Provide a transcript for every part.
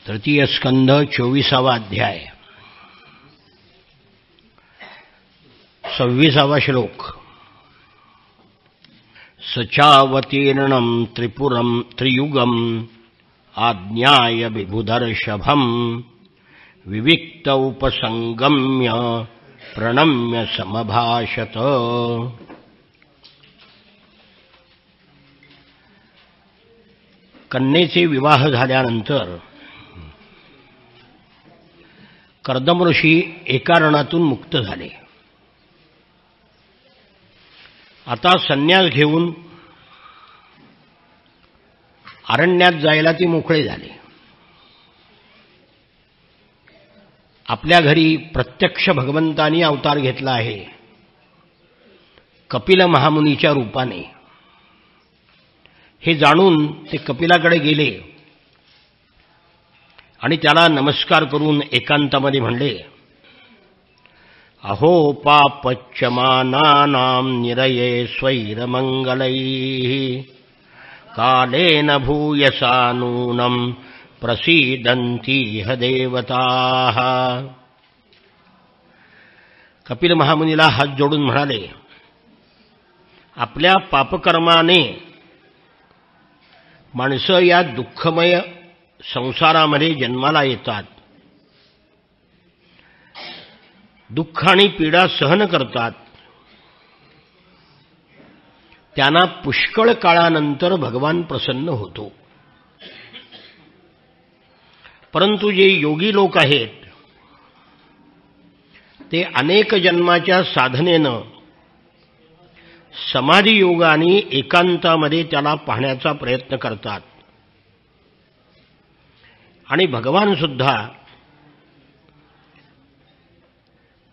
तृतीय स्कंध 24वा अध्याय 26वा श्लोक। सचावतीर्णं त्रिपुरं त्रियुगम् आज्ञाय विबुधर्षभम् विविक्त उपसंगम्य प्रणम्य समभाषत। कन्येचे विवाह झाल्यानंतर कर्दम ऋषी एका रणातून मुक्त झाले। आता संन्यास घेऊन अरण्यात जायला ती मोकळे झाले। आपल्या घरी प्रत्यक्ष भगवंतानी अवतार घेतला आहे, कपिल महामुनीच्या रूपाने। हे जाणून ते कपिलाकडे गेले आणि त्याला नमस्कार करून एकांतामध्ये म्हणले, अहो पापच्यमानानां निरये स्वैरमंगलैः कालेन भूयसा नूनं प्रसीदन्तीह देवताः। कपिल महामुनीला हात जोडून म्हणाले, आपल्या पापकर्माने माणसं या दुःखमय संसारामध्ये जन्माला येतात, दुःख आणि पीडा सहन करतात। त्यांना पुष्कळ काळानंतर भगवान प्रसन्न होतो। परंतु जे योगी लोक आहेत ते अनेक जन्माच्या साधनेनं समाधी योगाने एकांतामध्ये त्याला पाहण्याचा प्रयत्न करतात आणि भगवान सुद्धा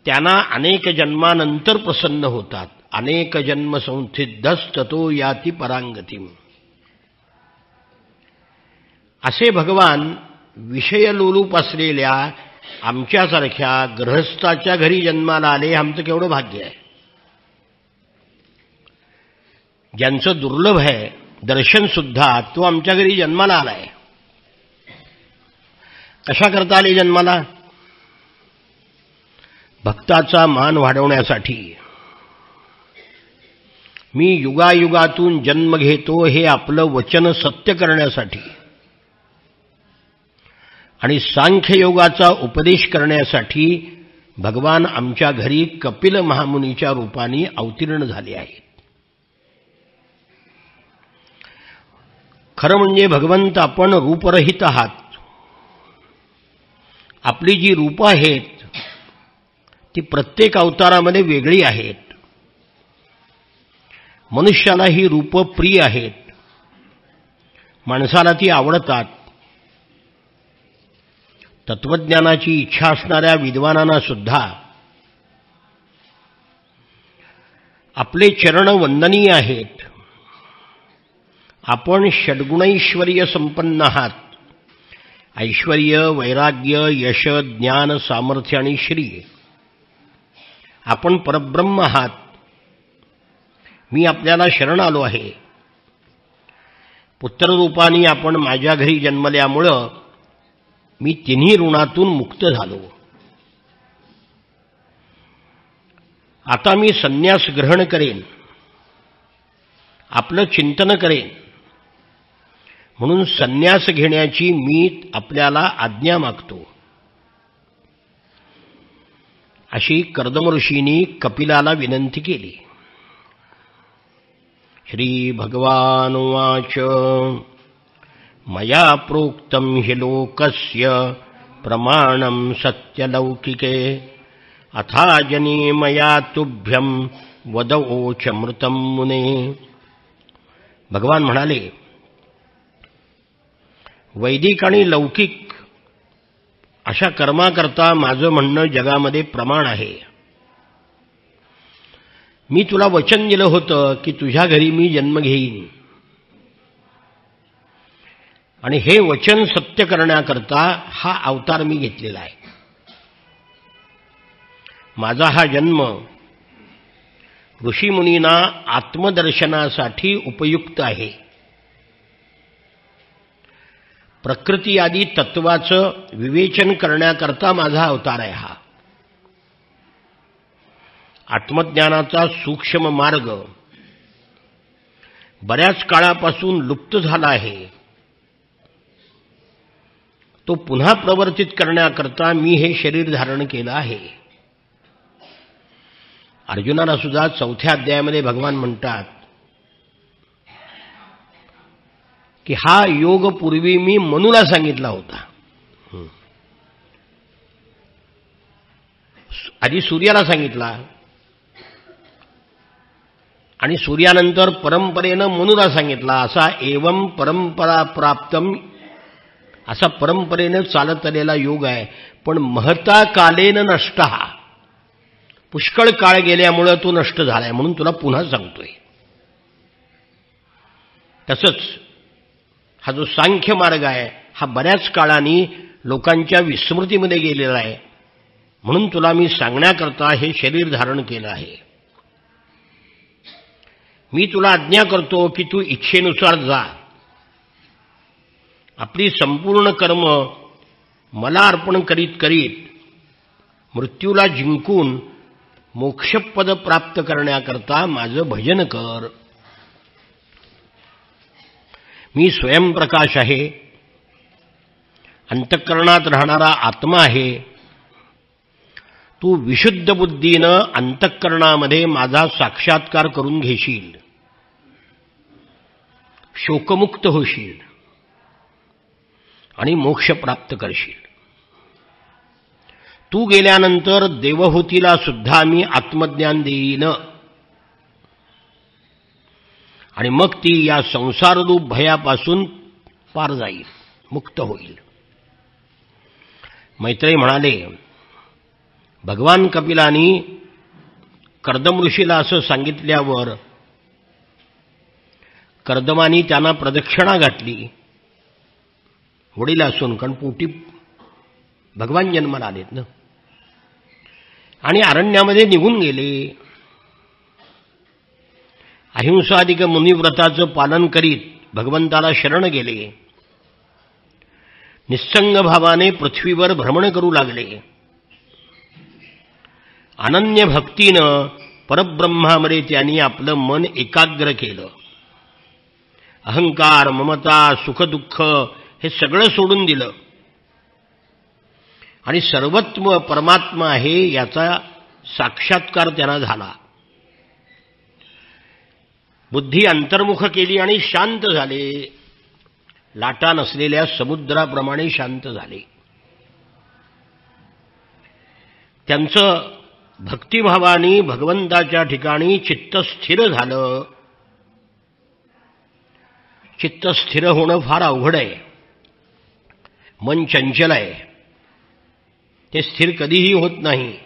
त्यांना अनेक जन्मानंतर प्रसन्न होतात। अनेक जन्म संसिद्धस्ततो याति परांगतिम। असे भगवान विषयलोलूप असलेल्या आमच्यासारख्या गृहस्थाच्या घरी जन्माला आले, आमचं केवढं भाग्य आहे। ज्यांचं दुर्लभ आहे दर्शन सुद्धा, तो आमच्या घरी जन्माला आलाय। कशा करता आले जन्माला? भक्ताचा मान वाढवण्यासाठी। मी युगायुगातून जन्म घेतो हे आपलं वचन सत्य करण्यासाठी आणि सांख्ययोगाचा उपदेश करण्यासाठी भगवान आमच्या घरी कपिल महामुनीच्या रूपाने अवतीर्ण झाले आहेत। खरं म्हणजे भगवंत आपण रूपरहित आहात। आपली जी रूप आहेत ती प्रत्येक अवतारामध्ये वेगळी आहेत। मनुष्याला ही रूप प्रिय आहेत, माणसाला ती आवडतात। तत्वज्ञानाची इच्छा असणाऱ्या विद्वानांना सुद्धा आपले चरण वंदनीय आहेत। आपण षड्गुणैश्वर्य संपन्न आहात। ऐश्वर्य, वैराग्य, यश, ज्ञान, सामर्थ्य आणि श्री। आपण परब्रह्म आहात। मी आपल्याला शरण आलो आहे। पुत्ररूपाने आपण माझ्या घरी जन्मल्यामुळं मी तिन्ही ऋणातून मुक्त झालो। आता मी संन्यास ग्रहण करेन, आपलं चिंतन करेन। म्हणून संन्यास घेण्याची मी आपल्याला आज्ञा मागतो, अशी कर्दम ऋषींनी कपिलाला विनंती केली। श्री भगवानुवाच मया प्रोक्तं हि लोकस्य प्रमाणं सत्यलौकिके अथाजनी मया तुभ्यं वदवोचमृतं मुने। भगवान म्हणाले, वैदिक आणि लौकिक अशा कर्माकरता माझं म्हणणं जगामध्ये प्रमाण आहे। मी तुला वचन दिलं होतं की तुझ्या घरी मी जन्म घेईन आणि हे वचन सत्य करण्याकरता हा अवतार मी घेतलेला आहे। माझा हा जन्म ऋषीमुनींना आत्मदर्शनासाठी उपयुक्त आहे। प्रकृती आदी तत्वाचं विवेचन करण्याकरता माझा अवतार आहे हा. आत्मज्ञानाचा सूक्ष्म मार्ग बऱ्याच काळापासून लुप्त झाला आहे. तो पुन्हा प्रवर्तित करण्याकरता मी हे शरीर धारण केलं आहे. अर्जुनाला सुद्धा 4थ्या अध्यायामध्ये भगवान म्हणतात की हा योग पूर्वी मी मनुला सांगितला होता. आधी सूर्याला सांगितला आणि सूर्यानंतर परंपरेनं मनुला सांगितला. असा एवं परंपरा प्राप्तम, असा परंपरेनं चालत आलेला योग आहे. पण महता कालेन नष्ट, हा पुष्कळ काळ गेल्यामुळे तो नष्ट झालाय म्हणून तुला पुन्हा सांगतोय. तसंच हा जो सांख्य मार्ग आहे हा बऱ्याच काळाने लोकांच्या विस्मृतीमध्ये गेलेला आहे म्हणून तुला मी सांगण्याकरता हे शरीर धारण केलं आहे. मी तुला आज्ञा करतो की तू इच्छेनुसार जा, आपली संपूर्ण कर्म मला अर्पण करीत करीत मृत्यूला जिंकून मोक्षपद प्राप्त करण्याकरता माझं भजन कर. मी स्वयंप्रकाश आहे, अंतःकरणात राहणारा आत्मा आहे. तू विशुद्ध बुद्धीनं अंतःकरणामध्ये माझा साक्षात्कार करून घेशील, शोकमुक्त होशील आणि मोक्ष प्राप्त करशील. तू गेल्यानंतर देवहूतीला सुद्धा मी आत्मज्ञान देईन आणि मग ती या संसाररूप भयापासून पार जाईल, मुक्त होईल. मैत्रेय म्हणाले, भगवान कपिलांनी कर्दम ऋषीला असं सांगितल्यावर कर्दमानी त्यांना प्रदक्षिणा घातली. वडील असून, कारण पोटी भगवान जन्माला आलेत ना, आणि अरण्यामध्ये निघून गेले. अहिंसाधिक मुनिव्रताचं पालन करीत भगवंताला शरण गेले. निस्संग भावाने पृथ्वीवर भ्रमण करू लागले. अनन्य भक्तीनं परब्रह्मामध्ये त्यांनी आपलं मन एकाग्र केलं. अहंकार, ममता, सुखदुःख हे सगळं सोडून दिलं आणि सर्वत्व परमात्मा आहे याचा साक्षात्कार त्यांना झाला. बुद्धी अंतर्मुख केली आणि शांत झाले. लाटा नसलेल्या समुद्राप्रमाणे शांत झाले. त्यांचं भक्तिभावाने भगवंताच्या ठिकाणी चित्त स्थिर झालं. चित्त स्थिर होणं फार अवघड आहे. मन चंचल आहे, ते स्थिर कधीही होत नाही.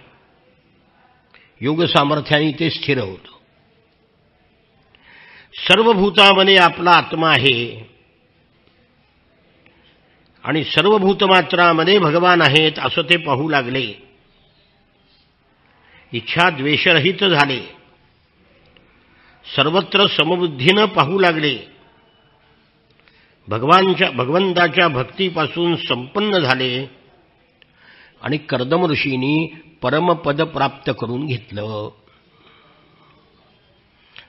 योग सामर्थ्याने ते स्थिर होतं. सर्व भूतामध्ये आपला आत्मा आहे आणि सर्व भूतमात्रामध्ये भगवान आहेत असं ते पाहू लागले. इच्छा द्वेषरहित झाले. सर्वत्र समबुद्धीनं पाहू लागले. भगवंताच्या भक्तीपासून संपन्न झाले आणि कर्दम ऋषींनी परमपद प्राप्त करून घेतलं.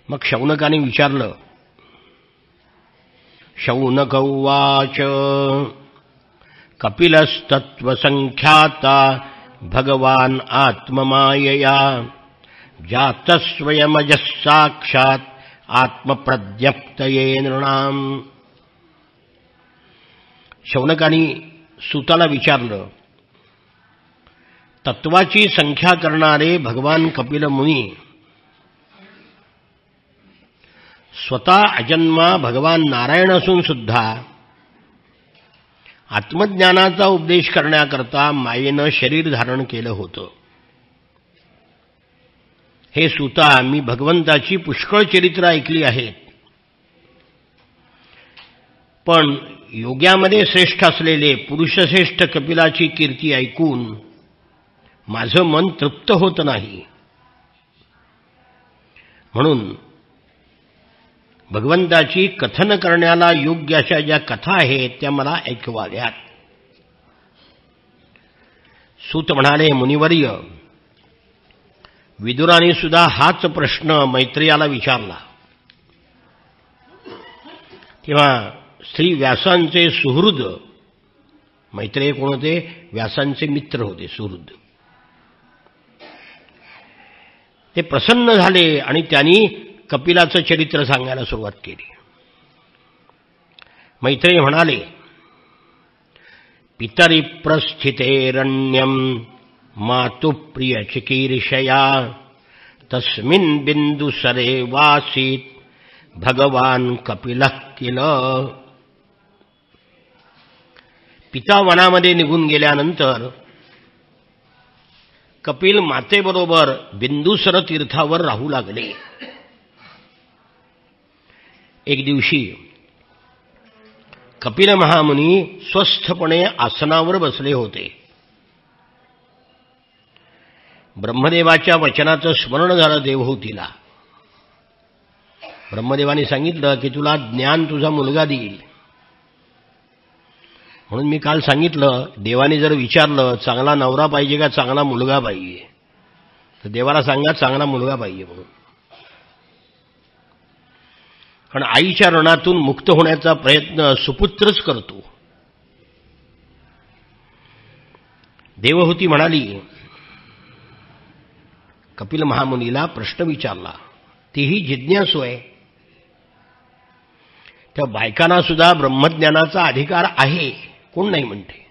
मग शौनकाने विचारलं. शौनक उवाच कपिलस्तत्त्वसंख्याता भगवान आत्ममायया जातस्वयमजः साक्षात् आत्मप्रज्ञप्तये नृणाम. शौनकानी सुताला विचारलं. तत्वाची संख्या करणारे भगवान कपिल मुनी स्वतः अजन्मा भगवान नारायण असून सुद्धा आत्मज्ञानाचा उपदेश करण्याकरता मायेनं शरीर धारण केलं होतं. हे सुता, मी भगवंताची पुष्कळ चरित्र ऐकली आहेत, पण योग्यामध्ये श्रेष्ठ असलेले पुरुषश्रेष्ठ कपिलाची कीर्ती ऐकून माझं मन तृप्त होत नाही. म्हणून भगवंताची कथन करण्याला योग्य अशा ज्या कथा आहेत त्या मला ऐकवाव्यात. सूत म्हणाले, मुनिवर्य, विदुराने सुद्धा हाच प्रश्न मैत्रेयाला विचारला. तेव्हा श्री व्यासांचे सुहृद, मैत्रेय कोण होते? व्यासांचे मित्र होते, सुहृद. ते प्रसन्न झाले आणि त्यांनी कपिलाचं चरित्र सांगायला सुरुवात केली. मैत्रेय म्हणाले, पितरी प्रस्थितेरण्यम मातुप्रिय चिकीर्षया तस्मिन् बिंदुसरे वासीत भगवान कपिलः किल. पिता वनामध्ये निघून गेल्यानंतर कपिल मातेबरोबर बिंदुसर तीर्थावर राहू लागले. एक दिवशी कपिल महामुनी स्वस्थपणे आसनावर बसले होते. ब्रह्मदेवाच्या वचनाचं स्मरण झालं देवहूतीला. ब्रह्मदेवाने सांगितलं की तुला ज्ञान तुझा मुलगा देईल. म्हणून मी काल सांगितलं, देवाने जर विचारलं चांगला नवरा पाहिजे का चांगला मुलगा पाहिजे, तर देवाला सांगा चांगला मुलगा पाहिजे म्हणून. कारण आईच्या ऋणातून मुक्त होण्याचा प्रयत्न सुपुत्रच करतो. देवहूती म्हणाली, कपिल महामुनीला प्रश्न विचारला, तीही जिज्ञासू आहे. त्या बायकांना सुद्धा ब्रह्मज्ञानाचा अधिकार आहे, कोण नाही म्हणते.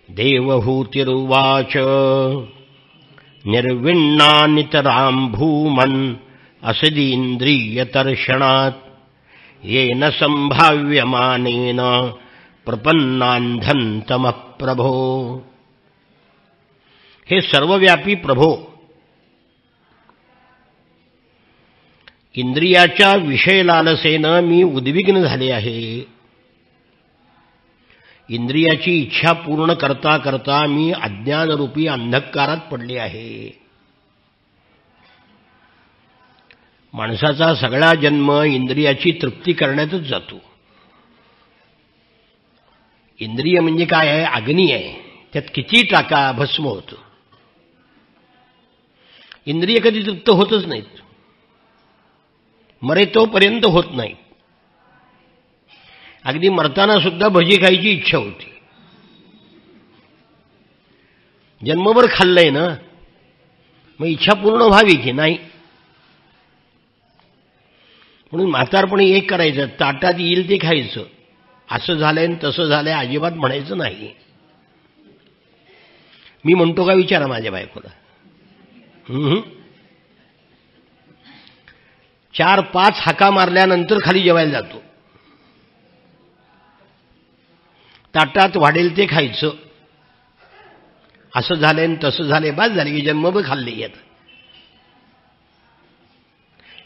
देवहूतिरुवाच निर्विण्णा नितरां भूमन् असदीन्द्रियतर्षणात् येन संभाव्यमानेन प्रपन्नान्धन्तमप्रभो. हे सर्वव्यापी प्रभो, इंद्रियाच्या विषय लालसेनं मी उद्विग्न झाले आहे. इंद्रियाची इच्छा पूर्ण करता करता मी अज्ञानरूपी अंधकारात पडले आहे. माणसाचा सगळा जन्म इंद्रियाची तृप्ती करण्यातच जातो. इंद्रिय म्हणजे काय आहे? अग्नी आहे, त्यात किती टाका भस्म होतं. इंद्रिय कधी तृप्त होतच नाहीत, मरे तोपर्यंत होत नाही. अगदी मरताना सुद्धा भजी खायची इच्छा होती. जन्मभर खाल्लंय ना, मग इच्छा पूर्ण व्हावी की नाही. म्हणून म्हातारपणी एक करायचं, ताटात येईल ते खायचं. असं झालंय न तसं झालंय अजिबात म्हणायचं नाही. मी म्हणतो का विचारा माझ्या बायकोला. 4-5 हाका मारल्यानंतर खाली जेवायला जातो. ताटात वाढेल ते खायचं. असं झालंय न तसं झालंय बाद झाले की जन्मभर खाल्ले येत.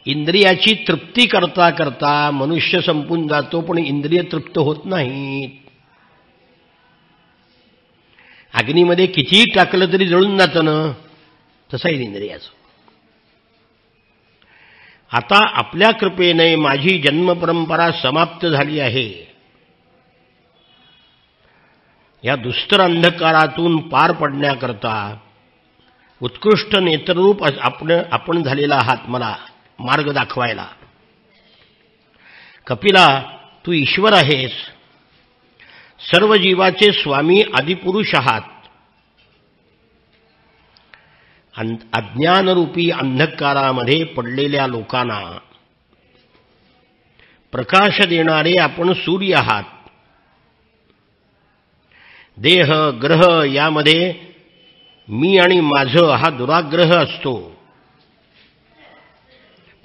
इंद्रियाची तृप्ती करता करता मनुष्य संपून जातो, पण इंद्रिय तृप्त होत नाहीत. अग्नीमध्ये कितीही टाकलं तरी जळून जातं ना, तसं आहे इंद्रियाचं. आता आपल्या कृपेने माझी जन्मपरंपरा समाप्त झाली आहे. या दुस्तर अंधकारातून पार पडण्याकरता उत्कृष्ट नेत्ररूप आपण झालेला आहात मला मार्ग दाखवायला. कपिला, तू ईश्वर आहेस, सर्व जीवाचे स्वामी आदिपुरुष आहात. अज्ञानरूपी अंधकारामध्ये पडलेल्या लोकांना प्रकाश देणारे आपण सूर्य आहात. देह ग्रह यामध्ये मी आणि माझं हा दुराग्रह असतो,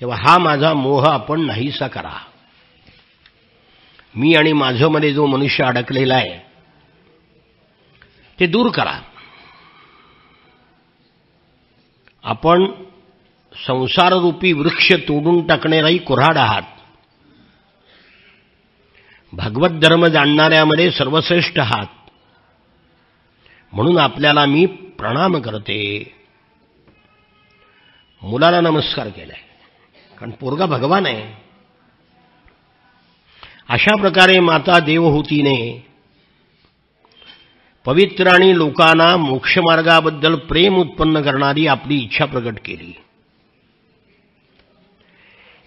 तेव्हा हा माझा मोह आपण नाहीसा करा. मी आणि माझं मध्ये जो मनुष्य अडकलेला आहे ते दूर करा. आपण संसाररूपी वृक्ष तोडून टाकणाराही कुऱ्हाड आहात. भगवत धर्म जाणणाऱ्यामध्ये सर्वश्रेष्ठ आहात. म्हणून आपल्याला मी प्रणाम करते. मुलाला नमस्कार केलाय, कारण पोरगा भगवान आहे. अशा प्रकारे माता देवहूतीने पवित्र आणि लोकांना मोक्षमार्गाबद्दल प्रेम उत्पन्न करणारी आपली इच्छा प्रकट केली.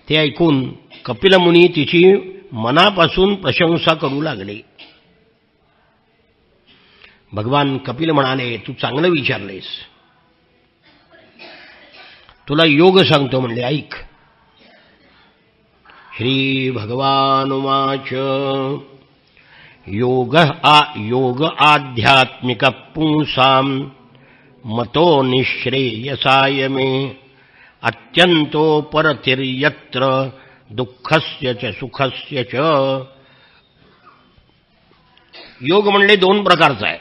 ते ऐकून कपिल मुनी तिची मनापासून प्रशंसा करू लागले. भगवान कपिल म्हणाले, तू चांगलं विचारलेस, तुला योग सांगतो म्हणले, ऐक. श्री भगवानुवाच योग आध्यात्मिक पुंसां मतो निःश्रेयसाय मे अत्यंतो परतिर्यत्र दुःखस्य च सुखस्य च. योग म्हणले दोन प्रकारचा आहे.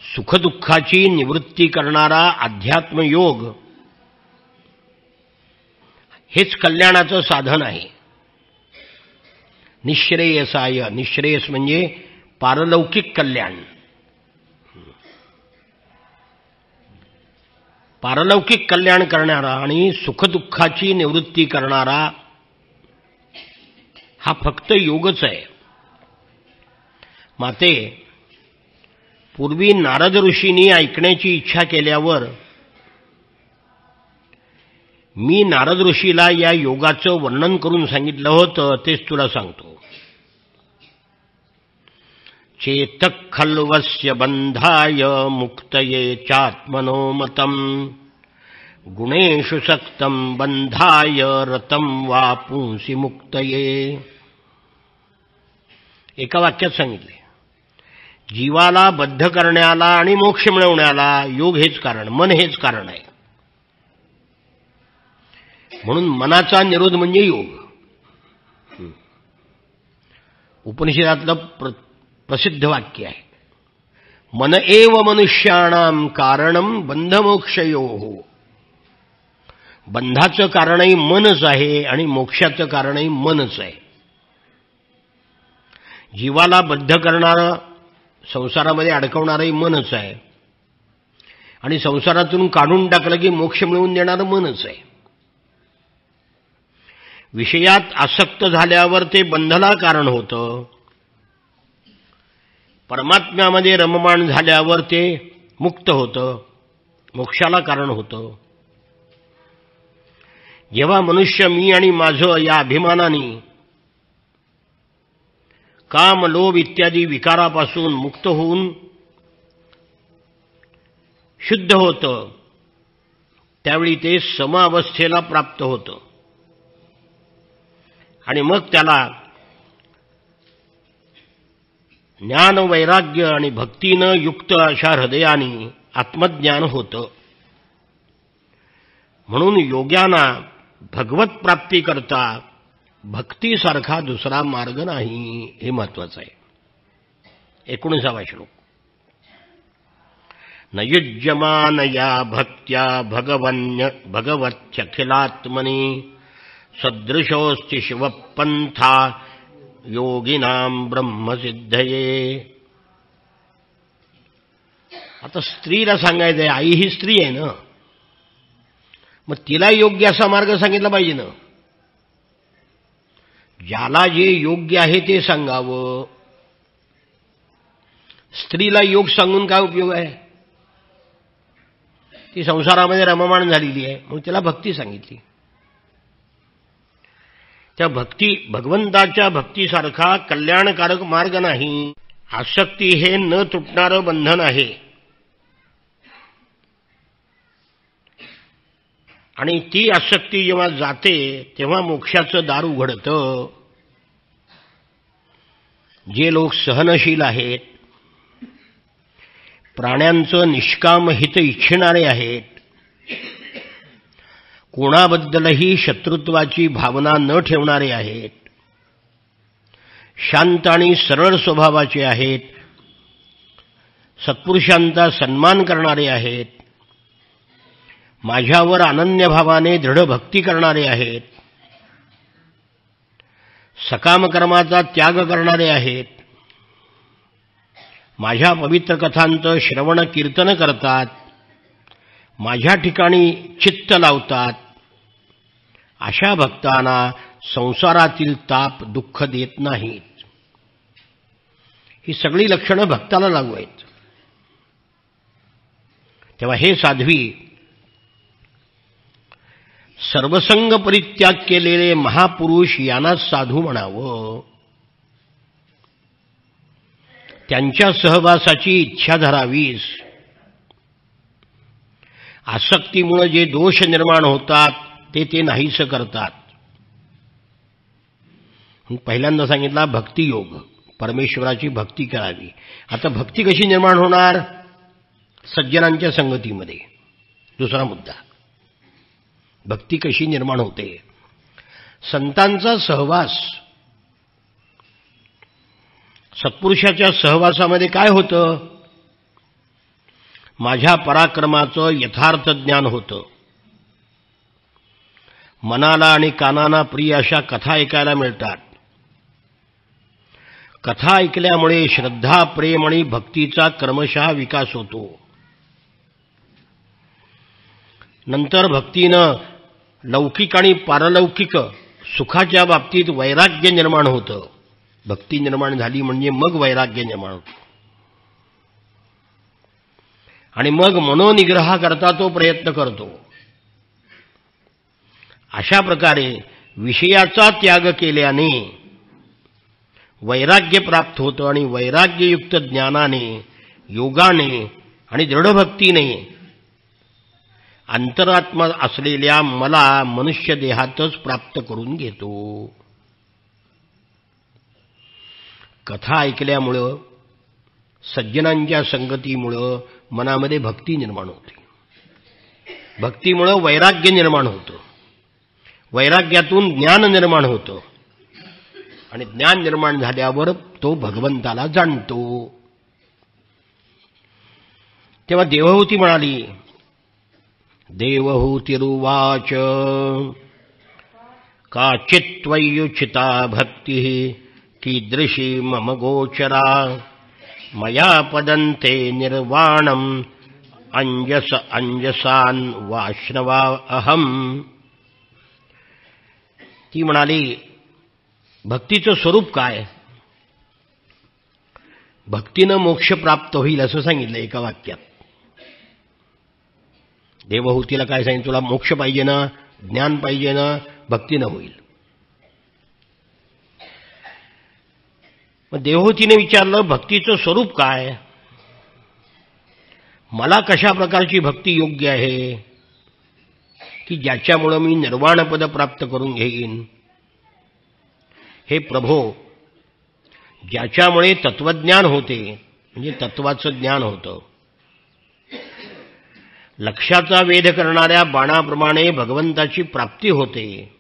सुखदुःखाची निवृत्ती करणारा अध्यात्म योग हेच कल्याणाचं साधन आहे. निःश्रेयसाय, निःश्रेयस म्हणजे पारलौकिक कल्याण. पारलौकिक कल्याण करणारा आणि सुखदुःखाची निवृत्ती करणारा हा फक्त योगच आहे. माते, पूर्वी नारद ऋषींनी ऐकण्याची इच्छा केल्यावर मी नारद ऋषीला या योगाचं वर्णन करून सांगितलं होतं, तेच तुला सांगतो. चेतः खल्वस्य बंधाय मुक्तये चात्मनो मतम गुणेषु सक्तं बंधाय रतं वा पुंसी मुक्तये. एका वाक्यात सांगितले, जीवाला बद्ध करण्याला आणि मोक्ष मिळवण्याला योग हेच कारण, मन हेच कारण आहे. म्हणून मनाचा निरोध म्हणजे योग. उपनिषदातलं प्रसिद्ध वाक्य आहे, मन एव मनुष्याणां कारणं बंधमोक्षयोः. बंधाचं कारणही मनच आहे आणि मोक्षाचं कारणही मनच आहे. जीवाला बद्ध करणारं, संसारामध्ये अडकवणारंही मनच आहे आणि संसारातून काढून टाकलं की मोक्ष मिळवून देणारं मनच आहे. विषयात आसक्त झाल्यावर ते बंधला कारण होतं, परमात्म्यामध्ये रममाण झाल्यावर ते मुक्त होतं, मोक्षाला कारण होतं. जेव्हा मनुष्य मी आणि माझं या अभिमानाने काम, लोभ इत्यादी विकारापासून मुक्त होऊन शुद्ध होतं, त्यावेळी ते समावस्थेला प्राप्त होतं आणि मग त्याला ज्ञान, वैराग्य आणि भक्तीनं युक्त अशा हृदयाने आत्मज्ञान होतं. म्हणून योग्यांना भगवत प्राप्ती करता भक्तीसारखा दुसरा मार्ग नाही, हे महत्वाचं आहे. 19वा श्लोक. न युज्यमानया भक्त्या भगवत्यखिलात्मनि सदृशोऽस्ति शिवपंथा योगिनां ब्रह्मसिद्धये. आता स्त्रीला सांगायचंय, आई ही स्त्री आहे ना, मग तिला योग्य असा मार्ग सांगितला पाहिजे ना. ज्याला जे योग्य आहे ते सांगावं. स्त्रीला योग सांगून काय उपयोग आहे? ती संसारामध्ये रममाण झालेली आहे, म्हणून तिला भक्ती सांगितली. त्या भगवंताच्या भक्तीसारखा कल्याणकारक मार्ग नाही. आसक्ती हे न तुटणारं बंधन आहे आणि ती आसक्ती जेव्हा जाते तेव्हा मोक्षाचं दार उघडतं. जे लोक सहनशील आहेत, प्राण्यांचं निष्काम हित इच्छिणारे आहेत, कोणाबद्दलही शत्रुत्वाची भावना न ठेवणारे आहेत, शांत आणि सरळ स्वभावाचे आहेत, सत्पुरुषांचा सन्मान करणारे आहेत, माझ्यावर अनन्यभावाने दृढ भक्ती करणारे आहेत, सकाम कर्माचा त्याग करणारे आहेत, माझ्या पवित्र कथांचं श्रवण कीर्तन करतात, माझ्या ठिकाणी चित्त लावतात अशा भक्तांना संसारातील ताप दुःख देत नाहीत. ही सगळी लक्षणं भक्ताला लागू आहेत. तेव्हा हे साध्वी, सर्वसंग परित्याग केलेले महापुरुष यांनाच साधू म्हणावं, त्यांच्या सहवासाची इच्छा धरावीस. आसक्तीमुळे जे दोष निर्माण होतात ते नाहीसं करतात. पहिल्यांदा सांगितला भक्तियोग, परमेश्वराची भक्ती करावी. आता भक्ती कशी निर्माण होणार? सज्जनांच्या संगतीमध्ये. दुसरा मुद्दा, भक्ती कशी निर्माण होते? संतांचा सहवास. सत्पुरुषाच्या सहवासामध्ये काय होतं? माझ्या पराक्रमाचं यथार्थ ज्ञान होतं. मनाला आणि कानाला प्रिय अशा कथा ऐकायला मिळतात. कथा ऐकल्यामुळे श्रद्धा, प्रेम आणि भक्तीचा क्रमशः विकास होतो. नंतर भक्तीनं लौकिक आणि पारलौकिक सुखाच्या बाबतीत वैराग्य निर्माण होतं. भक्ती निर्माण झाली म्हणजे मग वैराग्य निर्माण होतं. आणि मग मनोनिग्रहाकरता तो प्रयत्न करतो. अशा प्रकारे विषयाचा त्याग केल्याने वैराग्य प्राप्त होतं आणि वैराग्ययुक्त ज्ञानाने, योगाने आणि दृढभक्तीने अंतरात्मा असलेल्या मला मनुष्य देहातच प्राप्त करून घेतो. कथा ऐकल्यामुळं, सज्जनांच्या संगतीमुळं मनामध्ये भक्ती निर्माण होते. भक्तीमुळं वैराग्य निर्माण होतं. वैराग्यातून ज्ञान निर्माण होतं आणि ज्ञान निर्माण झाल्यावर तो भगवंताला जाणतो. तेव्हा देवहूती म्हणाली, देवहूतिरुवाच काचित्त्वयुचिता भक्तिः कीदृशी मम गोचरा मया पदन्ते निर्वाणम् अंजस अंजसान् वाश्रवा अहम. ती म्हणाली, भक्तीचं स्वरूप काय? भक्तीनं मोक्ष प्राप्त होईल असं सांगितलं एका वाक्यात. देवहूतीला काय सांगितलं? तुला मोक्ष पाहिजे ना, ज्ञान पाहिजे ना, भक्तीनं होईल. मग देवहूतीने विचारलं, भक्तीचं स्वरूप काय? मला कशा प्रकारची भक्ती योग्य आहे की ज्याच्यामुळं मी निर्वाणपद प्राप्त करून घेईन? हे प्रभो, ज्याच्यामुळे तत्वज्ञान होते, म्हणजे तत्वाचं ज्ञान होतं. लक्षाचा वेध करणाऱ्या बाणाप्रमाणे भगवंताची प्राप्ती होते.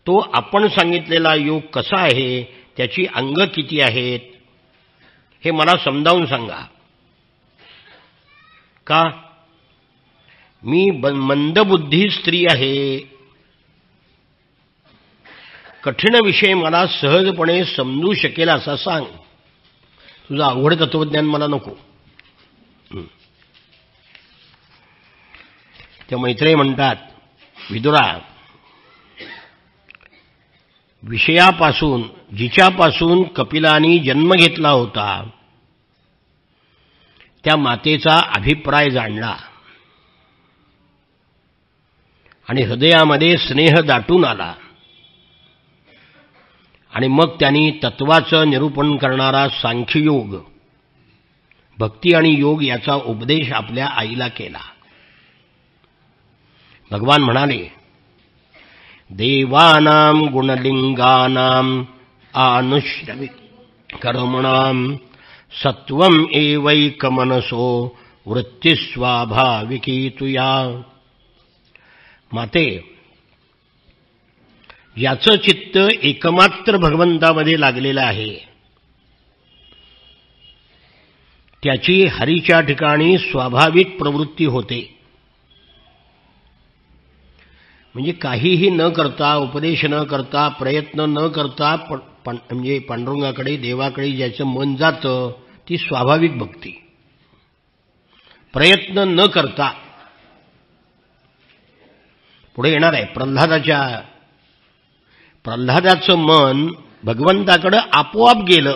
तो आपण सांगितलेला योग कसा आहे, त्याची अंग किती आहेत, हे मला समजावून सांगा. का? मी मंदबुद्धी स्त्री आहे. कठीण विषय मला सहजपणे समजू शकेल असा सांग. तुझं अवघड तत्वज्ञान मला नको. त्या मैत्रेयी म्हणतात, विदुरा, विषयापासून, जिच्यापासून कपिलानी जन्म घेतला होता, त्या मातेचा अभिप्राय जाणला आणि हृदयामध्ये स्नेह दाटून आला. आणि मग त्यांनी तत्वाचं निरूपण करणारा सांख्ययोग, भक्ती आणि योग याचा उपदेश आपल्या आईला केला. भगवान म्हणाले, देवानां गुणलिंगानां आनुश्रवी कर्मणां सत्वम एवैकमनसो वृत्तिस्वाभाविकी तुया. माते, याचं चित्त एकमात्र भगवंतामध्ये लागलेलं आहे, त्याची हरीच्या ठिकाणी स्वाभाविक प्रवृत्ती होते. म्हणजे काहीही न करता, उपदेश न करता, प्रयत्न न करता म्हणजे पांडुरंगाकडे, देवाकडे ज्याचं मन जातं, ती स्वाभाविक भक्ती. प्रयत्न न करता पुढे येणार आहे. प्रल्हादाचं मन भगवंताकडे आपोआप गेलं.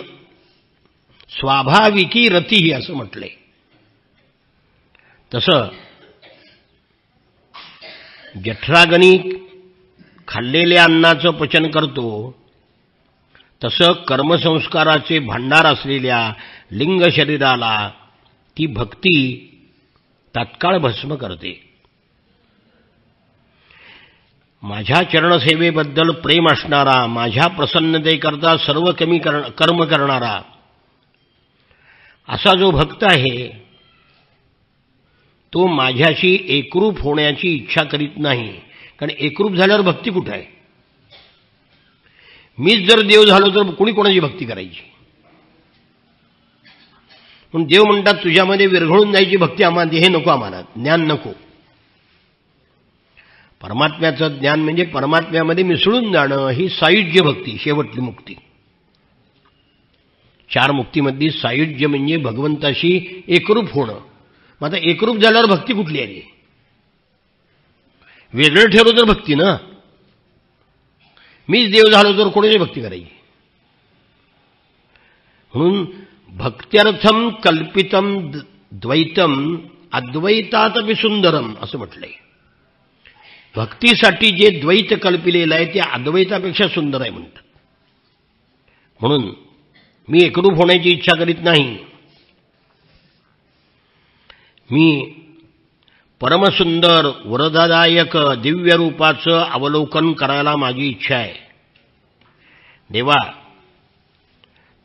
स्वाभाविकी रती असं म्हटलंय. तसं जठराग्नी खाल्लेल्या अन्नाचं पचन करतो, तसं कर्मसंस्काराचे भांडार असलेल्या लिंग शरीराला ती भक्ती तात्काळ भस्म करते. माझ्या चरणसेवेबद्दल प्रेम असणारा, माझ्या प्रसन्नतेकरता सर्व कर्म करणारा असा जो भक्त आहे तो माझ्याशी एकरूप होण्याची इच्छा करीत नाही. कारण एकरूप झाल्यावर भक्ती कुठे आहे? मीच जर देव झालो तर कुणी कोणाची भक्ती करायची? पण देव म्हणतात तुझ्यामध्ये विरघळून जायची भक्ती आम्हाला, हे नको, आम्हाला ज्ञान नको. परमात्म्याचं ज्ञान म्हणजे परमात्म्यामध्ये मिसळून जाणं, ही सायुज्य भक्ती, शेवटली मुक्ती. 4 मुक्तीमधली सायुज्य म्हणजे भगवंताशी एकरूप होणं. मग आता एकरूप झाल्यावर भक्ती कुठली आली? वेगळं ठरवलं तर भक्ती ना. मीच देव झालो तर कोणाची भक्ती करायची? म्हणून भक्त्यर्थम कल्पितम द्वैतम अद्वैतातपि सुंदरम असं म्हटलंय. भक्तीसाठी जे द्वैत कल्पिलेलं आहे ते अद्वैतापेक्षा सुंदर आहे म्हणतात. म्हणून मी एकरूप होण्याची इच्छा करीत नाही. मी परमसुंदर वरदादायक दिव्य रूपाचं अवलोकन करायला माझी इच्छा आहे. देवा,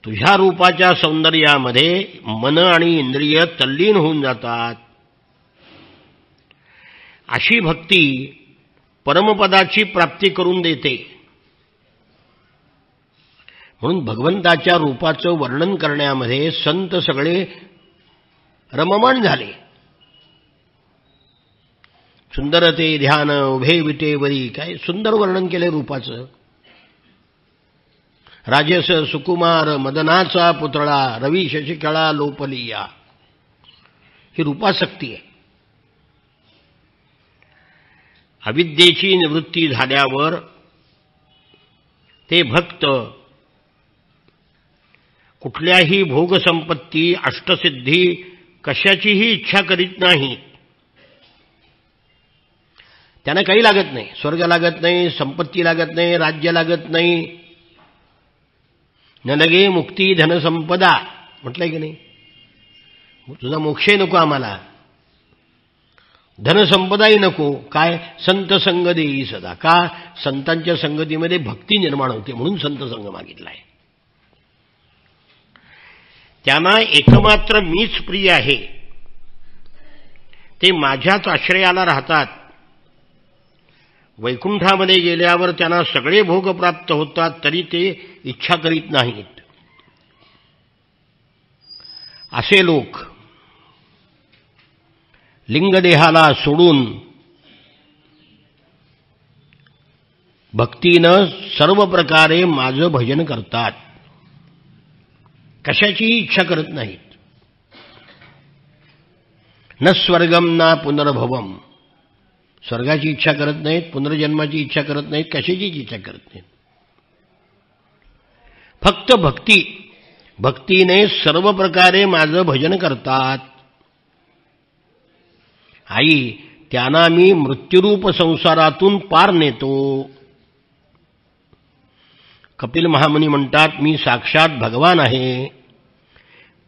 तुझ्या रूपाच्या सौंदर्यामध्ये मन आणि इंद्रिय तल्लीन होऊन जातात. अशी भक्ती परमपदाची प्राप्ती करून देते. म्हणून भगवंताच्या रूपाचं वर्णन करण्यामध्ये संत सगळे रममाण झाले. सुंदरते ध्यान उभे विटेवरी, काय सुंदर वर्णन केले रूपाचं. राजस सुकुमार मदनाचा पुतळा, रवी शशिकळा लोपलिया, ही रूपासक्ती आहे. अविद्येची निवृत्ती झाल्यावर ते भक्त कुठल्याही भोगसंपत्ती अष्टसिद्धी कशाचीही इच्छा करीत नाही. त्यांना काही लागत नाही. स्वर्ग लागत नाही, संपत्ती लागत नाही, राज्य लागत नाही. न लगे मुक्ती धनसंपदा म्हटलंय की नाही? तुझा मोक्षही नको आम्हाला, धनसंपदाही नको. काय? संत संग देई सदा. का? संतांच्या संगतीमध्ये भक्ती निर्माण होते म्हणून संत संग मागितला आहे. त्यांना एकमात्र मीच प्रिय आहे. ते माझ्याच आश्रयाला राहतात. वैकुंठामध्ये गेल्यावर त्यांना सगळे भोग प्राप्त होतात, तरी ते इच्छा करीत नाहीत. असे लोक लिंगदेहाला सोडून भक्तीनं सर्व प्रकारे माझं भजन करतात. कशाचीही इच्छा करत नाहीत. न स्वर्गम ना पुनर्भवम, स्वर्गाची इच्छा करत नाहीत, पुनर्जन्माची इच्छा करत नाहीत, कशाचीच इच्छा करत नाहीत. फक्त भक्ती, भक्तीने सर्व प्रकारे माझं भजन करतात. आई, त्यांना मी मृत्यूरूप संसारातून पार नेतो. कपिल महामुनी म्हणतात, मी साक्षात भगवान आहे,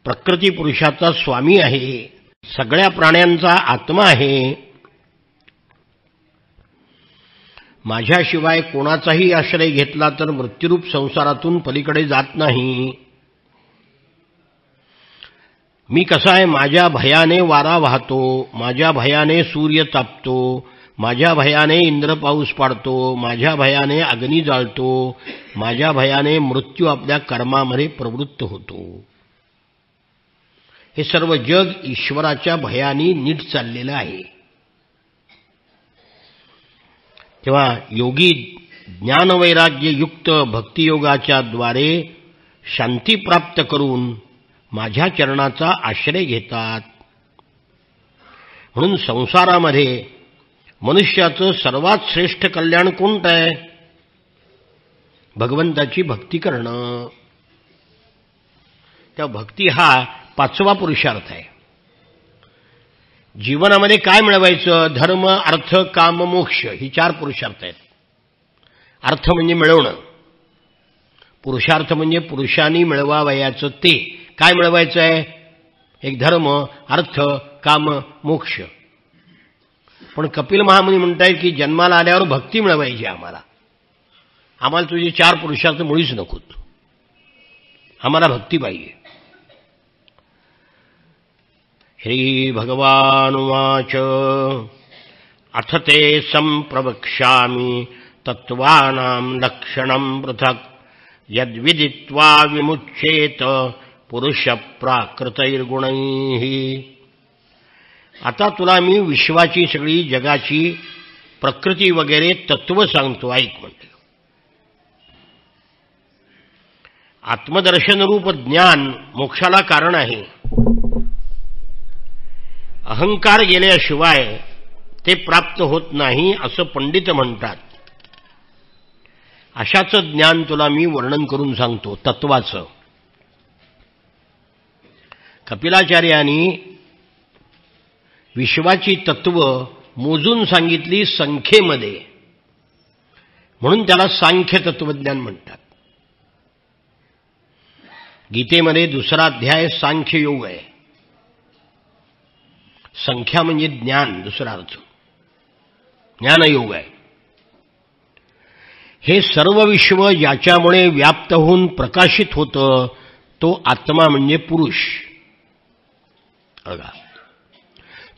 प्रकृती पुरुषाचा स्वामी आहे, सगळ्या प्राण्यांचा आत्मा आहे. माझ्याशिवाय कोणाचाही आश्रय घेतला तर मृत्यूरूप संसारातून पलीकडे जात नाही. मी कसा आहे? माझ्या भयाने वारा वाहतो, माझ्या भयाने सूर्य तापतो, माझ्या भयाने इंद्र पाऊस पाडतो, माझ्या भयाने अग्नी जाळतो, माझ्या भयाने मृत्यू आपल्या कर्मामध्ये प्रवृत्त होतो. हे सर्व जग ईश्वराच्या भयाने नीट चाललेलं आहे. तेव्हा योगी ज्ञानवैराग्ययुक्त भक्तियोगाच्या द्वारे शांती प्राप्त करून माझ्या चरणाचा आश्रय घेतात. म्हणून संसारामध्ये मनुष्याचं सर्वात श्रेष्ठ कल्याण कोणतं आहे? भगवंताची भक्ती करणं. त्या भक्ती हा 5वा पुरुषार्थ आहे. जीवनामध्ये काय मिळवायचं? धर्म, अर्थ, काम, मोक्ष ही 4 पुरुषार्थ आहेत. अर्थ म्हणजे मिळवणं, पुरुषार्थ म्हणजे पुरुषांनी मिळवावयाचं ते. काय मिळवायचं आहे? एक धर्म, अर्थ, काम, मोक्ष. पण कपिल महामुनी म्हणतायत की जन्माला आल्यावर भक्ती मिळवायची आम्हाला तुझे 4 पुरुषार्थ मुळीच नकोत, आम्हाला भक्ती पाहिजे. श्री भगवान उवाच अथ ते संप्रवक्ष्यामि तत्त्वानां लक्षणं पृथक् यद्विदित्वा विमुच्येत पुरुष प्राकृतैर्गुणैः. आता तुला मी विश्वाची सगळी जगाची प्रकृती वगैरे तत्व सांगतो, ऐक म्हणते. आत्मदर्शनरूप ज्ञान मोक्षाला कारण आहे. अहंकार गेल्याशिवाय ते प्राप्त होत नाही असं पंडित म्हणतात. अशाचं ज्ञान तुला मी वर्णन करून सांगतो तत्वाचं. कपिलाचार्यांनी विश्वाची तत्व मोजून सांगितली संख्येमध्ये, म्हणून त्याला सांख्य तत्वज्ञान म्हणतात. गीतेमध्ये 2रा अध्याय सांख्य योग आहे. संख्या म्हणजे ज्ञान, दुसरा अर्थ ज्ञानयोग आहे. हे सर्व विश्व याच्यामुळे व्याप्त होऊन प्रकाशित होतं तो आत्मा म्हणजे पुरुष.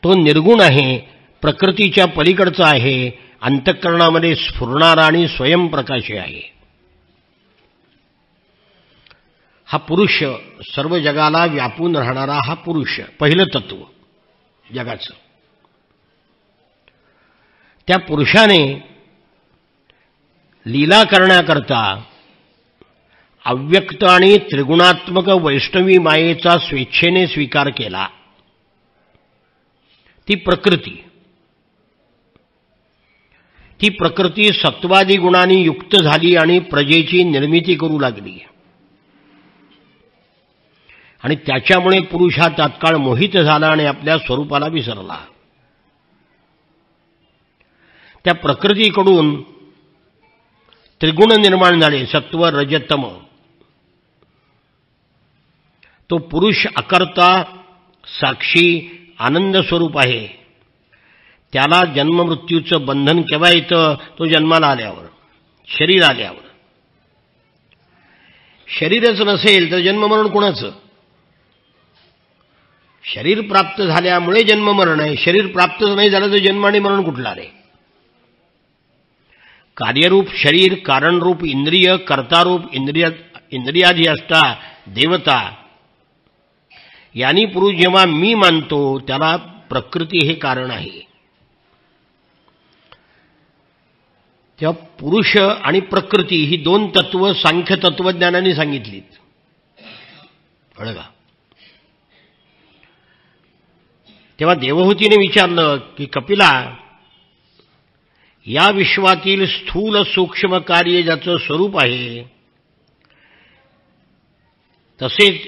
तो निर्गुण आहे, प्रकृतीच्या पलीकडचा आहे, अंतःकरणामध्ये स्फुरणारा आणि स्वयंप्रकाशी आहे. हा पुरुष सर्व जगाला व्यापून राहणारा हा पुरुष पहिलं तत्व जगाचं. त्या पुरुषाने लीला करण्याकरता अव्यक्त आणि त्रिगुणात्मक वैष्णवी मायेचा स्वेच्छेने स्वीकार केला. ती प्रकृती सत्वादी गुणांनी युक्त झाली आणि प्रजेची निर्मिती करू लागली. आणि त्याच्यामुळे पुरुष हा तात्काळ मोहित झाला आणि आपल्या स्वरूपाला विसरला. त्या प्रकृतीकडून त्रिगुण निर्माण झाले, सत्व, रज, तम. तो पुरुष अकर्ता, साक्षी, आनंद स्वरूप आहे. त्याला जन्ममृत्यूचं बंधन केव्हा येतं? तो जन्माला आल्यावर, शरीर आल्यावर. शरीरच नसेल तर जन्ममरण कोणाचं? शरीर प्राप्त झाल्यामुळे जन्ममरण आहे. शरीर प्राप्तच नाही झालं तर जन्म आणि मरण कुठला रे? कार्यरूप शरीर, कारणरूप इंद्रिय, कर्तारूप इंद्रियाधी असता देवता, यांनी पुरुष जेव्हा मी मानतो त्याला प्रकृती हे कारण आहे. तेव्हा पुरुष आणि प्रकृती ही 2 तत्व सांख्य तत्वज्ञानाने सांगितलीत. कळलं का? तेव्हा देवहूतीने विचारलं की कपिला, या विश्वातील स्थूल सूक्ष्म कार्य ज्याचं स्वरूप आहे, तसेच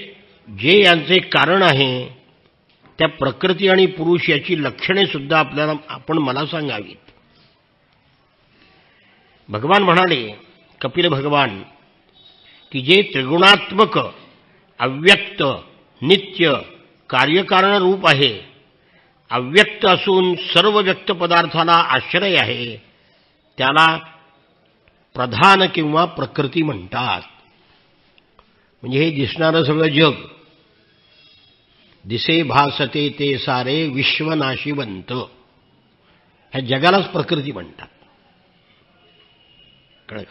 जे यांचे कारण आहे, त्या प्रकृती आणि पुरुष याची लक्षणे सुद्धा आपण मला सांगावीत. भगवान म्हणाले, कपिल भगवान, की जे त्रिगुणात्मक, अव्यक्त, नित्य, कार्यकारण रूप आहे, अव्यक्त असून सर्व व्यक्त पदार्थाला आश्रय आहे, त्याला प्रधान किंवा प्रकृती म्हणतात. म्हणजे हे दिसणारं सगळं जग, दिसे भासते ते सारे विश्वनाशिवंत, ह्या जगालाच प्रकृती म्हणतात. कळलं?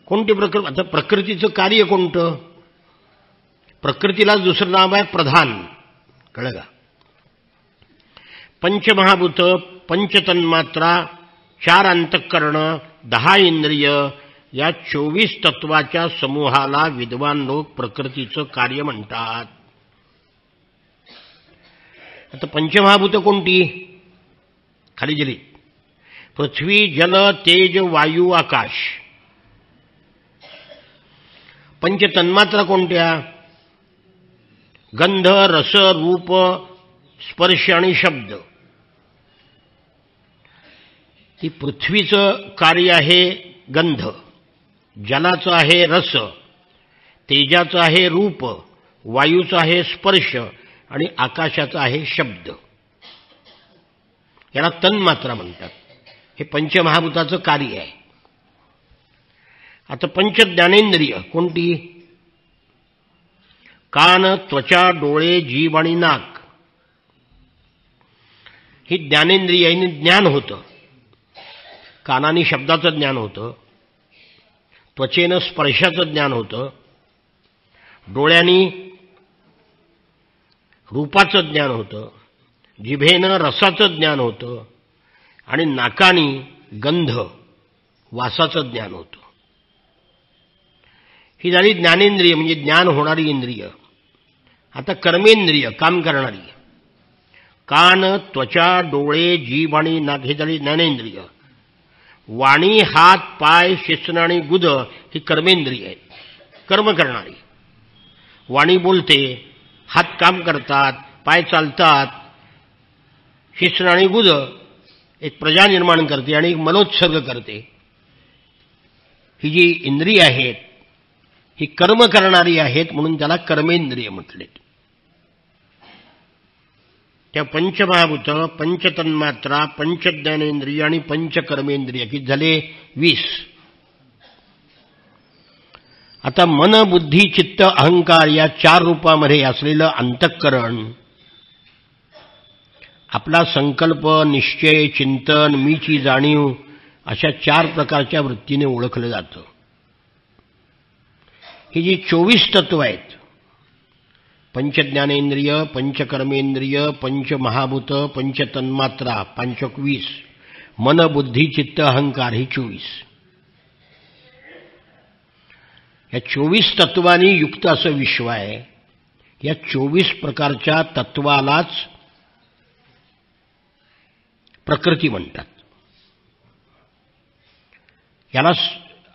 कोणती प्रकृती? आता प्रकृतीचं कार्य कोणतं? प्रकृतीलाच दुसरं नाव आहे प्रधान. कळलं का? पंचमहाभूत, पंचतन्मात्रा, 4 अंतःकरण, 10 इंद्रिय या 24 तत्वाच्या समूहाला विद्वान लोक प्रकृतीचं कार्य म्हणतात. आता पंचमहाभूत कोणती? खाली दिली: पृथ्वी, जल, तेज, वायू, आकाश. पंचतन्मात्रा कोणत्या? गंध, रस, रूप, स्पर्श आणि शब्द. ती पृथ्वीचं कार्य आहे गंध, जलाचं आहे रस, तेजाचं आहे रूप, वायूचा आहे स्पर्श आणि आकाशाचा आहे शब्द. याला तन्मात्रा म्हणतात. हे पंचमहाभूताचं कार्य आहे. आता पंच ज्ञानेंद्रिय कोणती? कान, त्वचा, डोळे, जीभ आणि नाक. ही ज्ञानेंद्रियाने ज्ञान होतं. कानाने शब्दाचं ज्ञान होतं, त्वचेनं स्पर्शाचं ज्ञान होतं, डोळ्यांनी रूपाचं ज्ञान होतं, जिभेनं रसाचं ज्ञान होतं आणि नाकानी गंध वासाचं ज्ञान होतं. ही झाली ज्ञानेंद्रिय म्हणजे ज्ञान होणारी इंद्रिय. आता कर्मेंद्रिय काम करणारी: कान, त्वचा, डोळे, जीभ आणि नाक हे झाली ज्ञानेंद्रिय. वाणी, हात, पाय, शिस्न आणि गुद ही कर्मेंद्रिय आहेत, कर्म करणारी. वाणी बोलते, हात काम करतात, पाय चालतात, शिस्न आणि गुद एक प्रजा निर्माण करते आणि एक मलोत्सर्ग करते. ही जी इंद्रिय आहेत ही कर्म करणारी आहेत, म्हणून त्याला कर्मेंद्रिय म्हटले. त्या पंचमहाभूत, पंचतन्मात्रा, पंचज्ञानेंद्रिय आणि पंचकर्मेंद्रिय किती झाले? 20. आता मन, बुद्धी, चित्त, अहंकार या 4 रूपामध्ये असलेलं अंतःकरण आपला संकल्प, निश्चय, चिंतन, मीची जाणीव अशा 4 प्रकारच्या वृत्तीने ओळखलं जातं. ही जी 24 तत्व आहेत, पंचज्ञानेंद्रिय, पंचकर्मेंद्रिय, पंचमहाभूत, पंचतन्मात्रा, 25, मन, बुद्धी, चित्त, अहंकार ही 24. या 24 तत्वांनी युक्त असं विश्व आहे. या 24 प्रकारच्या तत्वालाच प्रकृती म्हणतात. याला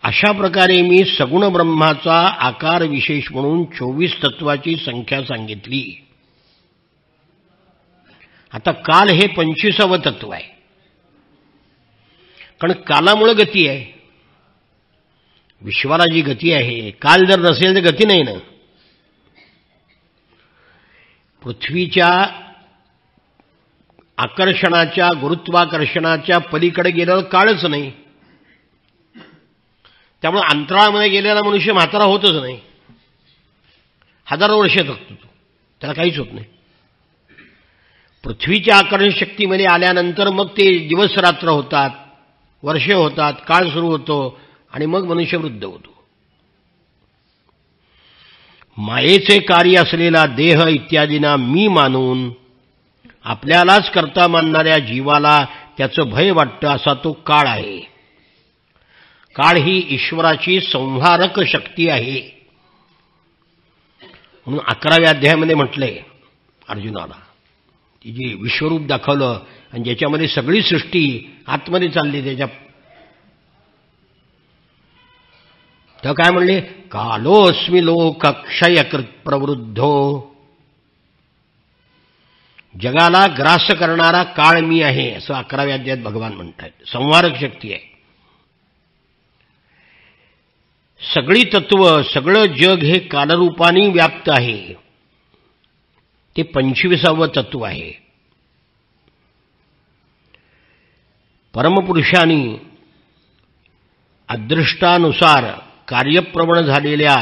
अशा प्रकारे मी सगुण ब्रह्माचा आकार विशेष म्हणून 24 तत्वाची संख्या सांगितली. आता काल हे 25वे तत्व आहे, कारण कालामुळे गती आहे. विश्वाला जी गती आहे, काल जर नसेल तर गती नाही ना. पृथ्वीच्या आकर्षणाच्या, गुरुत्वाकर्षणाच्या पलीकडे गेल्यावर काळच नाही. त्यामुळे अंतराळामध्ये गेलेला मनुष्य म्हातारा होतच नाही. हजारो वर्ष जगतो तो, त्याला काहीच होत नाही. पृथ्वीच्या आकर्षण शक्तीमध्ये आल्यानंतर मग ते दिवस रात्र होतात, वर्ष होतात, काळ सुरू होतो आणि मग मनुष्य वृद्ध होतो. मायेचे कार्य असलेला देह इत्यादींना मी मानून आपल्यालाच करता मानणाऱ्या जीवाला त्याचं भय वाटतं, असा तो काळ आहे. काळ ही ईश्वराची संहारक शक्ती आहे. म्हणून 11व्या अध्यायामध्ये म्हटलंय अर्जुनाला, ती जी विश्वरूप दाखवलं आणि ज्याच्यामध्ये सगळी सृष्टी आतमध्ये चालली, त्याच्या तर काय म्हणले? कालोस्मि लोकक्षयकृत प्रवृद्धो. जगाला ग्रास करणारा काळ मी आहे, असं 11व्या अध्यायात भगवान म्हणतात. संहारक शक्ती आहे. सगळी तत्व, सगळं जग हे कालरूपाने व्याप्त आहे. ते 25वे तत्व आहे. परमपुरुषांनी अदृष्टानुसार कार्यप्रवण झालेल्या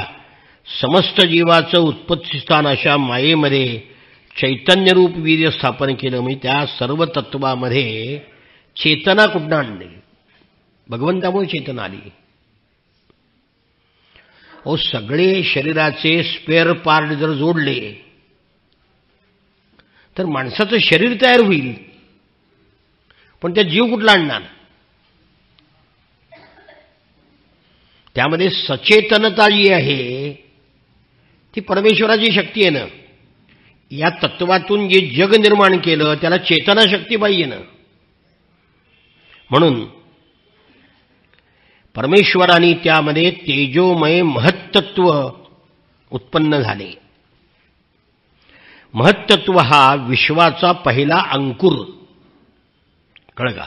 समस्त जीवाचं उत्पत्तीस्थान अशा मायेमध्ये चैतन्यरूप वीर्य स्थापन केलं. म्हणजे त्या सर्व तत्वामध्ये चेतना कुठं आणली? भगवंतामुळे चेतना आली. ओ सगळे शरीराचे स्पेअर पार्ट जर जोडले तर माणसाचं शरीर तयार होईल, पण त्या जीव कुठला आणणार? त्यामध्ये सचेतनता जी आहे ती परमेश्वराची शक्ती आहे ना. या तत्वातून जे जग निर्माण केलं त्याला चेतनाशक्ती पाहिजे ना. म्हणून परमेश्वराने त्यामध्ये तेजोमय महत्तत्व उत्पन्न झाले. महत्तत्व हा विश्वाचा पहिला अंकुर, कळगा.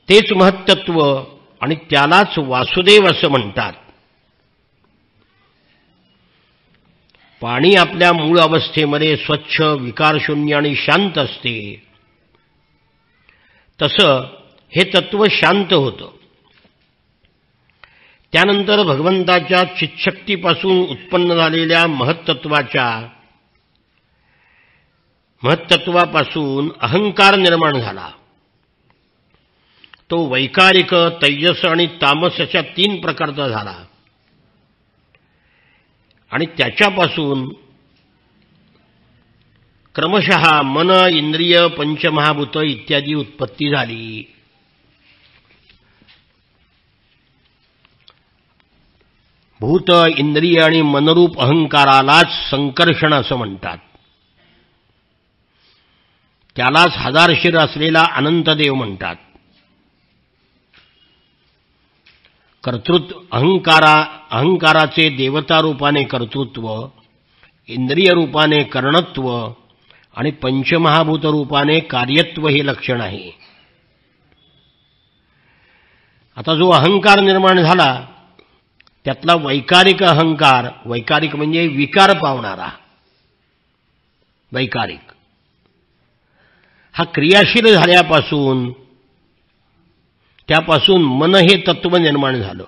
तेच महत्तत्व आणि त्यालाच वासुदेव असं म्हणतात. पाणी आपल्या मूळ अवस्थेमध्ये स्वच्छ, विकारशून्य आणि शांत असते. तसं हे तत्व शांत होतं. त्यानंतर भगवंताच्या चित्शक्तीपासून उत्पन्न झालेल्या महत्तत्वापासून अहंकार निर्माण झाला. तो वैकारिक, तैजस आणि तामस अशा 3 प्रकारचा झाला. आणि त्याच्यापासून क्रमशः मन, इंद्रिय, पंचमहाभूत इत्यादी उत्पत्ती झाली. भूत, इंद्रिय आणि मनरूप अहंकारालाच संकर्षण असं म्हणतात. त्यालाच हजारशीर असलेला अनंतदेव म्हणतात. कर्तृत्व अहंकाराचे देवता रूपाने कर्तृत्व, इंद्रिय रूपाने कर्णत्व आणि पंचमहाभूत रूपाने कार्यत्व हे लक्षण आहे. आता जो अहंकार निर्माण झाला त्यातला वैकारिक अहंकार, वैकारिक म्हणजे विकार पावणारा वैकारिक, हा क्रियाशील झाल्यापासून त्यापासून मन हे तत्व निर्माण झालं.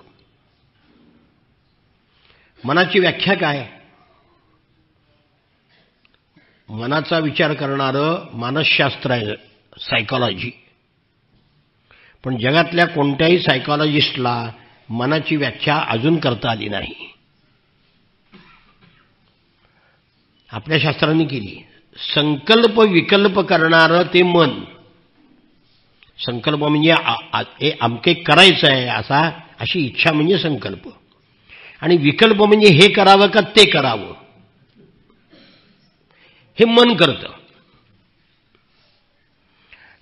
मनाची व्याख्या काय? मनाचा विचार करणारं मानसशास्त्र आहे, सायकॉलॉजी. पण जगातल्या कोणत्याही सायकॉलॉजिस्टला मनाची व्याख्या अजून करता आली नाही. आपल्या शास्त्रांनी केली. संकल्प विकल्प करणारं ते मन. संकल्प म्हणजे अमके करायचं आहे अशी इच्छा म्हणजे संकल्प. आणि विकल्प म्हणजे हे करावं का ते करावं हे मन करतं.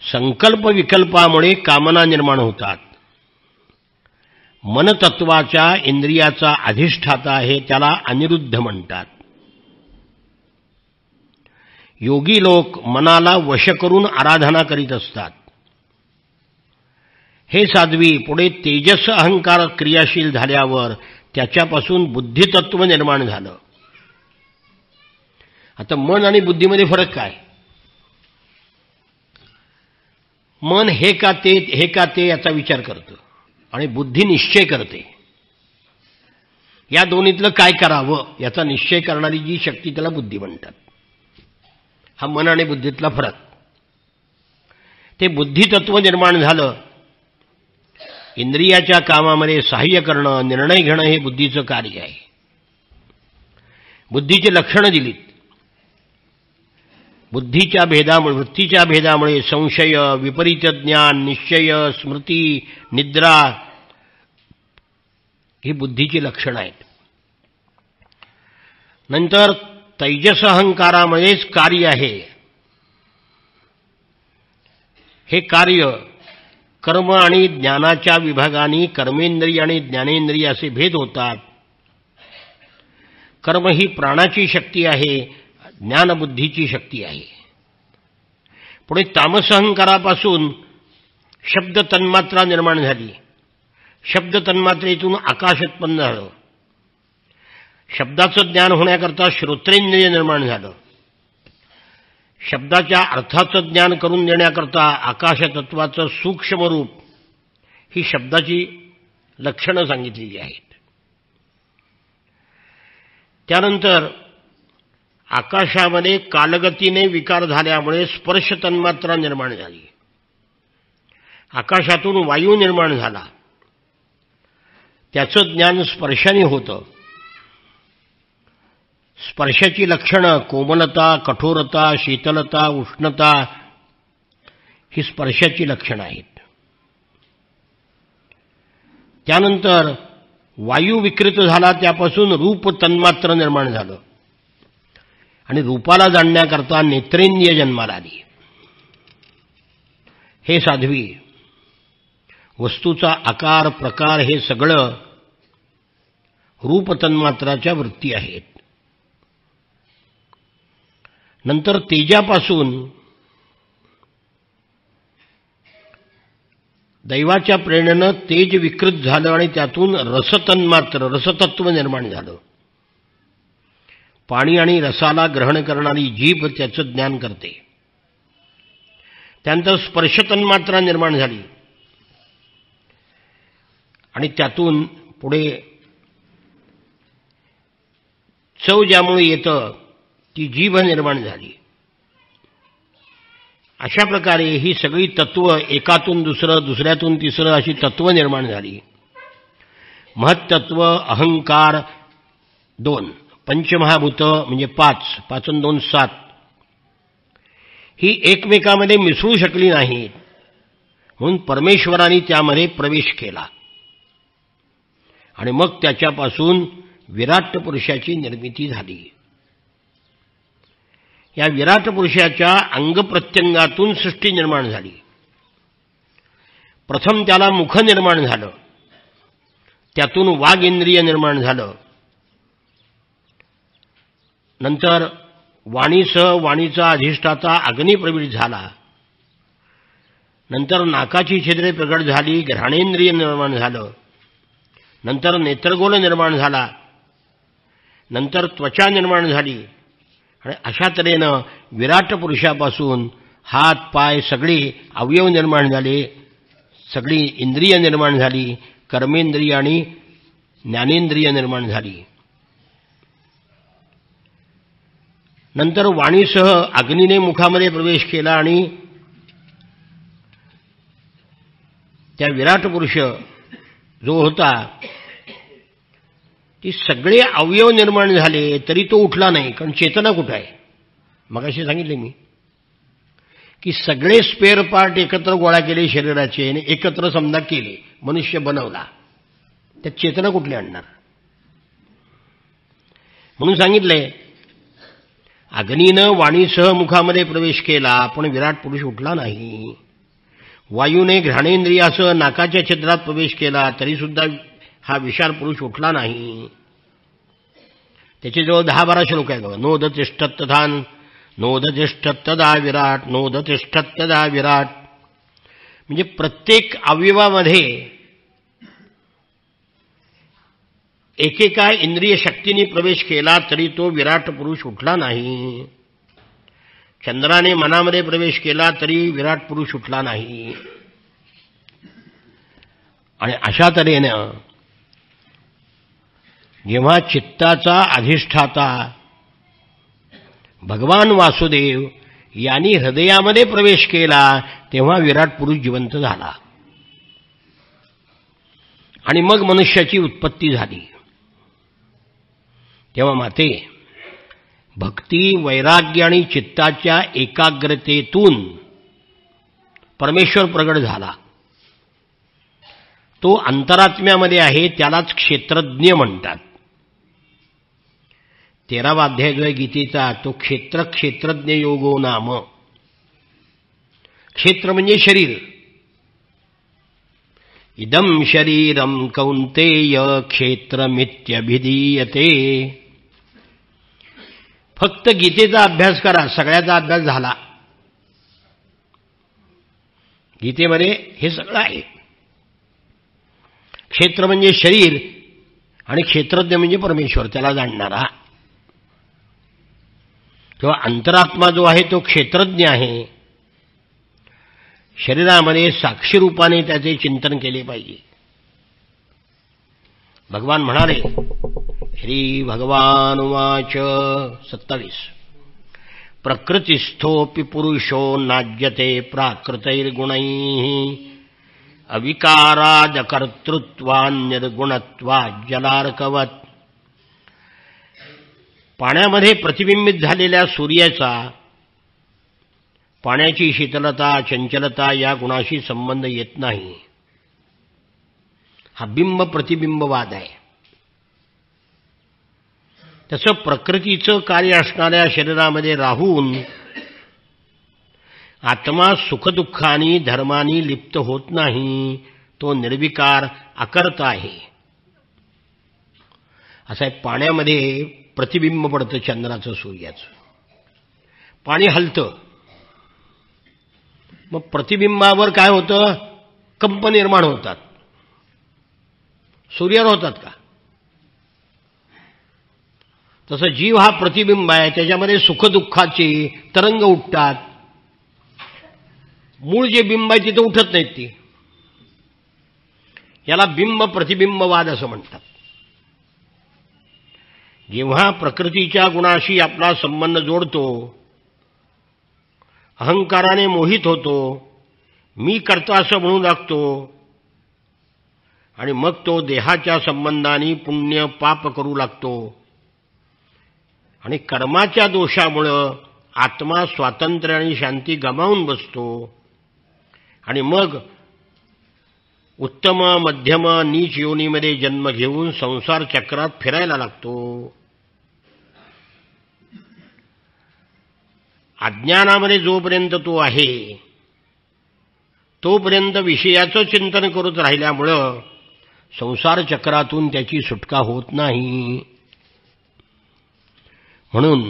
संकल्प विकल्पामुळे कामना निर्माण होतात. मनतत्वाच्या इंद्रियाचा अधिष्ठाता आहे, त्याला अनिरुद्ध म्हणतात. योगी लोक मनाला वश करून आराधना करीत असतात. हे साध्वी, पुढे तेजस अहंकार क्रियाशील झाल्यावर त्याच्यापासून बुद्धितत्व निर्माण झालं. आता मन आणि बुद्धीमध्ये फरक काय? मन हे का ते याचा विचार करतं आणि बुद्धी निश्चय करते. या दोन्हीतलं काय करावं याचा निश्चय करणारी जी शक्ती त्याला बुद्धी म्हणतात. हा मन आणि बुद्धीतला फरक. ते बुद्धितत्व निर्माण झालं. इंद्रियाच्या कामामध्ये सहाय्य करणं, निर्णय घेणं हे बुद्धीचं कार्य आहे. बुद्धीची लक्षणं दिलीत. बुद्धीच्या भेदामुळे, वृत्तीच्या भेदामुळे संशय, विपरीत ज्ञान, निश्चय, स्मृती, निद्रा ही बुद्धीची लक्षणं आहेत. नंतर तैजस अहंकारामध्येच कार्य आहे. हे कार्य कर्म आणि ज्ञानाच्या विभागाने कर्मेंद्रिय आणि ज्ञानेंद्रिय असे भेद होतात. कर्म ही प्राणाची शक्ती आहे, ज्ञानबुद्धीची शक्ती आहे. पुढे तामस अहंकारापासून शब्द तन्मात्रा निर्माण झाली. शब्द तन्मात्रेतून आकाश उत्पन्न झालं. शब्दाचं ज्ञान होण्याकरता श्रोत्रेंद्रिय निर्माण झालं. शब्दाच्या अर्थाचं ज्ञान करून देण्याकरता आकाशतत्वाचं सूक्ष्म रूप ही शब्दाची लक्षणं सांगितलेली आहेत. त्यानंतर आकाशामध्ये कालगतीने विकार झाल्यामुळे स्पर्श तन्मात्रा निर्माण झाली. आकाशातून वायू निर्माण झाला. त्याचं ज्ञान स्पर्शाने होतं. स्पर्शाची लक्षणं कोमलता, कठोरता, शीतलता, उष्णता ही स्पर्शाची लक्षणं आहेत. त्यानंतर वायू विकृत झाला, त्यापासून रूप तन्मात्र निर्माण झालं. आणि रूपाला जाणण्याकरता नेत्रेंद्रिय जन्माला आली. हे साध्वी, वस्तूचा आकार प्रकार हे सगळं रूप तन्मात्राच्या वृत्ती आहेत. नंतर तेजापासून दैवाच्या प्रेरणेनं तेज विकृत झालं आणि त्यातून रसतन्मात्र रसतत्व निर्माण झालं. पाणी आणि रसाला ग्रहण करणारी जीभ त्याचं ज्ञान करते. त्यानंतर स्पर्शतन्मात्रा निर्माण झाली आणि त्यातून पुढे चव ज्यामुळे येतं ती जीभ निर्माण झाली. अशा प्रकारे ही सगळी तत्व एकातून दुसरं, दुसऱ्यातून तिसरं अशी तत्व निर्माण झाली. महत्तत्व, अहंकार 2, पंचमहाभूत म्हणजे 5, 5 आणि 2 7, ही एकमेकांमध्ये मिसळू शकली नाहीत. म्हणून परमेश्वराने त्यामध्ये प्रवेश केला आणि मग त्याच्यापासून विराट पुरुषाची निर्मिती झाली. या विराट पुरुषाच्या अंगप्रत्यंगातून सृष्टी निर्माण झाली. प्रथम त्याला मुख निर्माण झालं, त्यातून वाग इंद्रिय निर्माण झालं. नंतर वाणीसह वाणीचा अधिष्ठाता अग्नी प्रविष्ट झाला. नंतर नाकाची छिद्रे प्रगट झाली, घ्राणेंद्रिय निर्माण झालं. नंतर नेत्रगोल निर्माण झाला. नंतर त्वचा निर्माण झाली. आणि अशा तऱ्हेनं विराट पुरुषापासून हात पाय सगळे अवयव निर्माण झाले, सगळी इंद्रिय निर्माण झाली, कर्मेंद्रिय आणि ज्ञानेंद्रिय निर्माण झाली. नंतर वाणीसह अग्नीने मुखामध्ये प्रवेश केला आणि त्या विराट पुरुष जो होता ती सगळे अवयव निर्माण झाले तरी तो उठला नाही. कारण चेतना कुठं आहे? मगाशी सांगितले मी की सगळे स्पेअर पार्ट एकत्र गोळा केले शरीराचे आणि एकत्र समजा केले, मनुष्य बनवला, त्यात चेतना कुठली आणणार? म्हणून सांगितलंय अग्नीनं वाणीसह मुखामध्ये प्रवेश केला पण विराट पुरुष उठला नाही. वायूने घ्राणेंद्रियासह नाकाच्या छिद्रात प्रवेश केला तरी सुद्धा हा विशाल पुरुष उठला नाही. त्याचे जवळ 10-12 श्लोक आहेत बघा. नोद तिष्ठत् तथा नोद तिष्ठत् तदा विराट, नोद तिष्ठत् तदा विराट. म्हणजे प्रत्येक अवयवामध्ये एकेका इंद्रिय शक्तीने प्रवेश केला तरी तो विराट पुरुष उठला नाही. चंद्राने मनामध्ये प्रवेश केला तरी विराट पुरुष उठला नाही. आणि अशा तऱ्हेनं जेव्हा चित्ताचा अधिष्ठाता भगवान वासुदेव यांनी हृदयामध्ये प्रवेश केला तेव्हा विराट पुरुष जिवंत झाला आणि मग मनुष्याची उत्पत्ती झाली. तेव्हा माते भक्ती, वैराग्य आणि चित्ताच्या एकाग्रतेतून परमेश्वर प्रगट झाला. तो अंतरात्म्यामध्ये आहे, त्यालाच क्षेत्रज्ञ म्हणतात. 13वा अध्याय जो आहे गीतेचा तो क्षेत्रज्ञ योगो नाम. क्षेत्र म्हणजे शरीर. इदं शरीरं कौन्तेय क्षेत्रमित्यभिधीयते. फक्त गीतेचा अभ्यास करा, सगळ्याचा अभ्यास झाला. गीतेमध्ये हे सगळं आहे. क्षेत्र म्हणजे शरीर आणि क्षेत्रज्ञ म्हणजे परमेश्वर, त्याला जाणणारा. किंवा अंतरात्मा जो आहे तो क्षेत्रज्ञ आहे. शरीरामध्ये साक्षी रूपाने त्याचे चिंतन केले पाहिजे. भगवान म्हणाले, श्री भगवान उवाच 27 प्रकृतिस्थोऽपि पुरुषो नाज्यते प्राकृतैर्गुणैः अविकारादकर्तृत्वान्निर्गुणत्वात् जलार्कवत्. पाण्यामध्ये प्रतिबिंबित झालेल्या सूर्याचा पाण्याची शीतलता, चंचलता या गुणाशी संबंध येत नाही. हा बिंब प्रतिबिंबवाद आहे. तसं प्रकृतीचं कार्य असणाऱ्या शरीरामध्ये राहून आत्मा सुखदुःखानी धर्मानी लिप्त होत नाही, तो निर्विकार अकर्ता आहे. असं आहे, पाण्यामध्ये प्रतिबिंब पडतं चंद्राचं सूर्याचं, पाणी हलतं, मग प्रतिबिंबावर काय होतं, कंप निर्माण होतात. सूर्यावर होतात का? तसं जीव हा प्रतिबिंब आहे, त्याच्यामध्ये सुखदुःखाचे तरंग उठतात. मूळ जे बिंब आहे तिथं उठत नाहीत ती. याला बिंब प्रतिबिंबवाद असं म्हणतात. जेव्हा प्रकृतीच्या गुणाशी आपला संबंध जोडतो, अहंकाराने मोहित होतो, मी करता असं म्हणू लागतो, आणि मग तो देहाच्या संबंधाने पुण्य पाप करू लागतो, आणि कर्माच्या दोषामुळं आत्मा स्वातंत्र्य आणि शांती गमावून बसतो, आणि मग उत्तम मध्यम नीच योनीमध्ये जन्म घेऊन संसार चक्रात फिरायला लागतो. अज्ञानामध्ये जोपर्यंत तो आहे तोपर्यंत विषयाचं चिंतन करत राहिल्यामुळं संसार चक्रातून त्याची सुटका होत नाही. म्हणून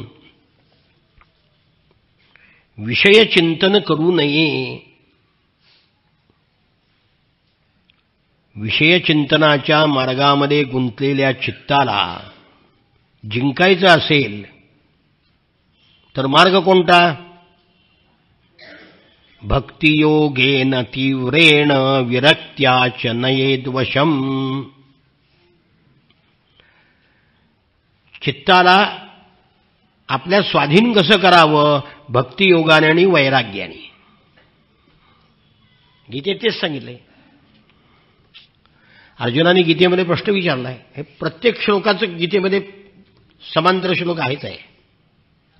विषय चिंतन करू नये. विषय चिंतनाच्या मार्गामध्ये गुंतलेल्या चित्ताला जिंकायचं असेल तर मार्ग कोणता? भक्तियोगेन तीव्रेण विरक्त्या च नयेद्वशम्. चित्ताला आपल्या स्वाधीन कसं करावं? भक्तियोगाने आणि वैराग्याने. गीतेत तेच सांगितलंय. अर्जुनाने गीतेमध्ये प्रश्न विचारलाय. हे प्रत्येक श्लोकाचं गीतेमध्ये समांतर श्लोक आहेच आहे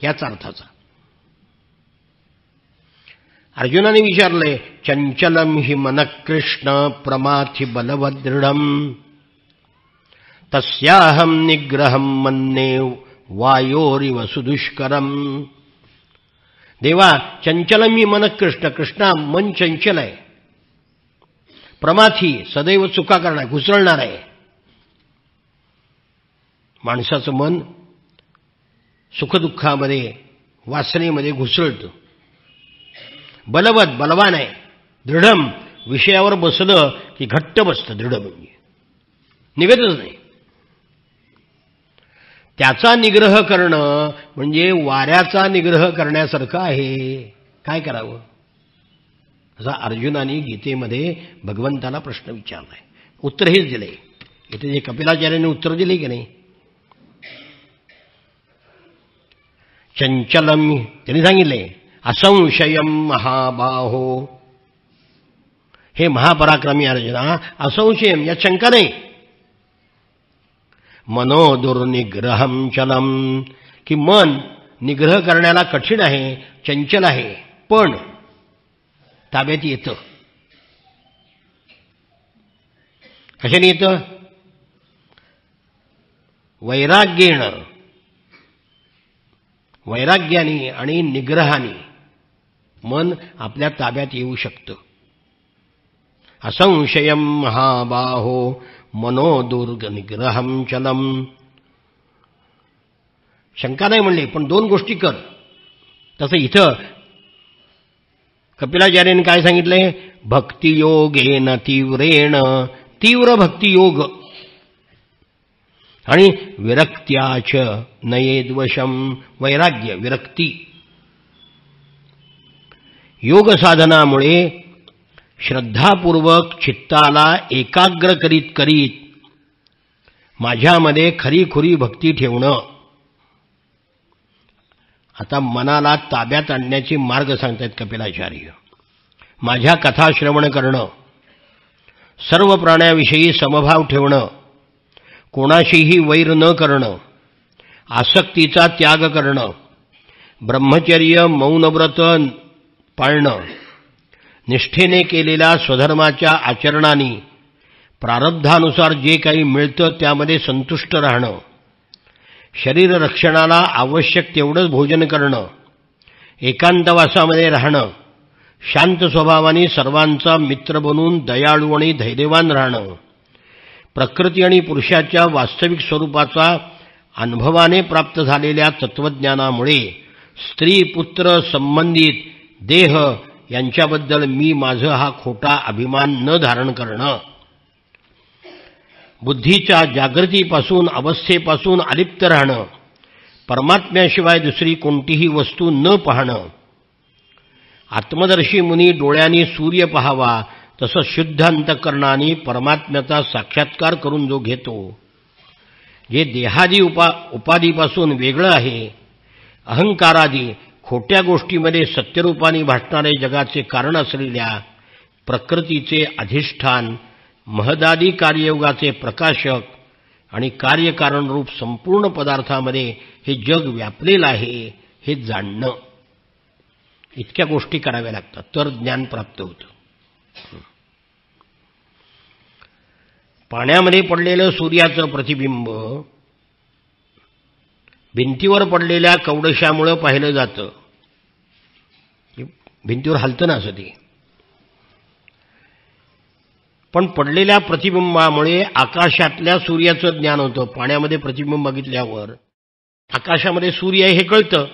याच अर्थाचा. अर्जुनाने विचारलंय, चंचलम हि मन कृष्ण प्रमाथि बलवदृढम् तस्याहम निग्रहम मन्ये वायोरिव सुदुष्करम. देवा, चंचलम हि मन कृष्ण, कृष्णा मन चंचल आहे, प्रमाथी सदैव चुका करणार, घुसळणार आहे. माणसाचं मन सुखदुःखामध्ये वासनेमध्ये घुसळतं. बलवत बलवान आहे, दृढम विषयावर बसलं की घट्ट बसतं. दृढ म्हणजे निघतच नाही. त्याचा निग्रह करणं म्हणजे वाऱ्याचा निग्रह करण्यासारखं आहे. काय करावं? असा अर्जुनाने गीतेमध्ये भगवंताला प्रश्न विचारलाय. उत्तर हेच दिले. इथे जे कपिलाचार्यांनी उत्तर दिले की नाही, चंचलम त्यांनी सांगितले, असंशयम महाबाहो. हे महापराक्रमी अर्जुना, असंशयम यात शंका नाही. मनो दुर्निग्रहम चलम, की मन निग्रह करण्याला कठीण आहे, चंचल आहे, पण ताब्यात येतं. कशाने येतं? वैराग्येनं, वैराग्याने आणि निग्रहाने मन आपल्या ताब्यात येऊ शकतं. असंशयम महाबाहो मनो दुर्ग निग्रहम चलम. शंका नाही म्हणली, पण दोन गोष्टी कर. तसं इथं कपिलाचार्यांनी काय सांगितलंय? भक्तियोगेन तीव्रेण, तीव्र भक्तियोग, आणि विरक्त्याच नयेद्वशम, वैराग्य विरक्ती. योग साधनामुळे श्रद्धापूर्वक चित्ताला एकाग्र करीत करीत माझ्यामध्ये खरीखुरी भक्ती ठेवणं. आता मनाला ताब्यात आणण्याचे मार्ग सांगतायत कपिलाचार्य. माझ्या कथा श्रवण करणं, सर्व प्राण्याविषयी समभाव ठेवणं, कोणाशीही वैर न करणं, आसक्तीचा त्याग करणं, ब्रह्मचर्य मौनव्रत पाळणं, निष्ठेने केलेल्या स्वधर्माच्या आचरणाने प्रारब्धानुसार जे काही मिळतं त्यामध्ये संतुष्ट राहणं, शरीर रक्षणाला आवश्यक तेवढंच भोजन करणं, एकांतवासामध्ये राहणं, शांत स्वभावाने सर्वांचा मित्र बनून दयाळू आणि धैर्यवान राहणं, प्रकृती आणि पुरुषाच्या वास्तविक स्वरूपाचा अनुभवाने प्राप्त झालेल्या तत्वज्ञानामुळे स्त्री पुत्र संबंधित देह यांच्याबद्दल मी माझं हा खोटा अभिमान न धारण करणं, बुद्धीच्या जागृतीपासून अवस्थेपासून अलिप्त राहणं, परमात्म्याशिवाय दुसरी कोणतीही वस्तू न पाहणं, आत्मदर्शी मुनी डोळ्यांनी सूर्य पाहावा तसं शुद्ध अंतःकरणाने परमात्म्याचा साक्षात्कार करून जो घेतो, जे देहादी उपाधीपासून वेगळं आहे, अहंकारादी खोट्या गोष्टीमध्ये सत्यरूपाने भासणारे जगाचे कारण असलेल्या प्रकृतीचे अधिष्ठान, महदादी कार्ययोगाचे प्रकाशक आणि कार्यकारणरूप संपूर्ण पदार्थामध्ये हे जग व्यापलेलं आहे हे जाणणं, इतक्या गोष्टी कराव्या लागतात तर ज्ञान प्राप्त होतं. पाण्यामध्ये पडलेलं सूर्याचं प्रतिबिंब भिंतीवर पडलेल्या कवडशामुळे पाहिलं जातं. भिंतीवर हलतं ना असं ते, पण पडलेल्या प्रतिबिंबामुळे आकाशातल्या सूर्याचं ज्ञान होतं. पाण्यामध्ये प्रतिबिंब बघितल्यावर आकाशामध्ये सूर्य आहे हे कळतं.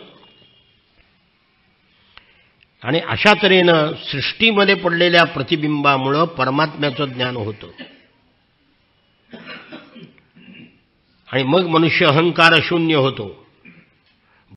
आणि अशा तऱ्हेनं सृष्टीमध्ये पडलेल्या प्रतिबिंबामुळे परमात्म्याचं ज्ञान होतं. आणि मग मनुष्य अहंकार शून्य होतो.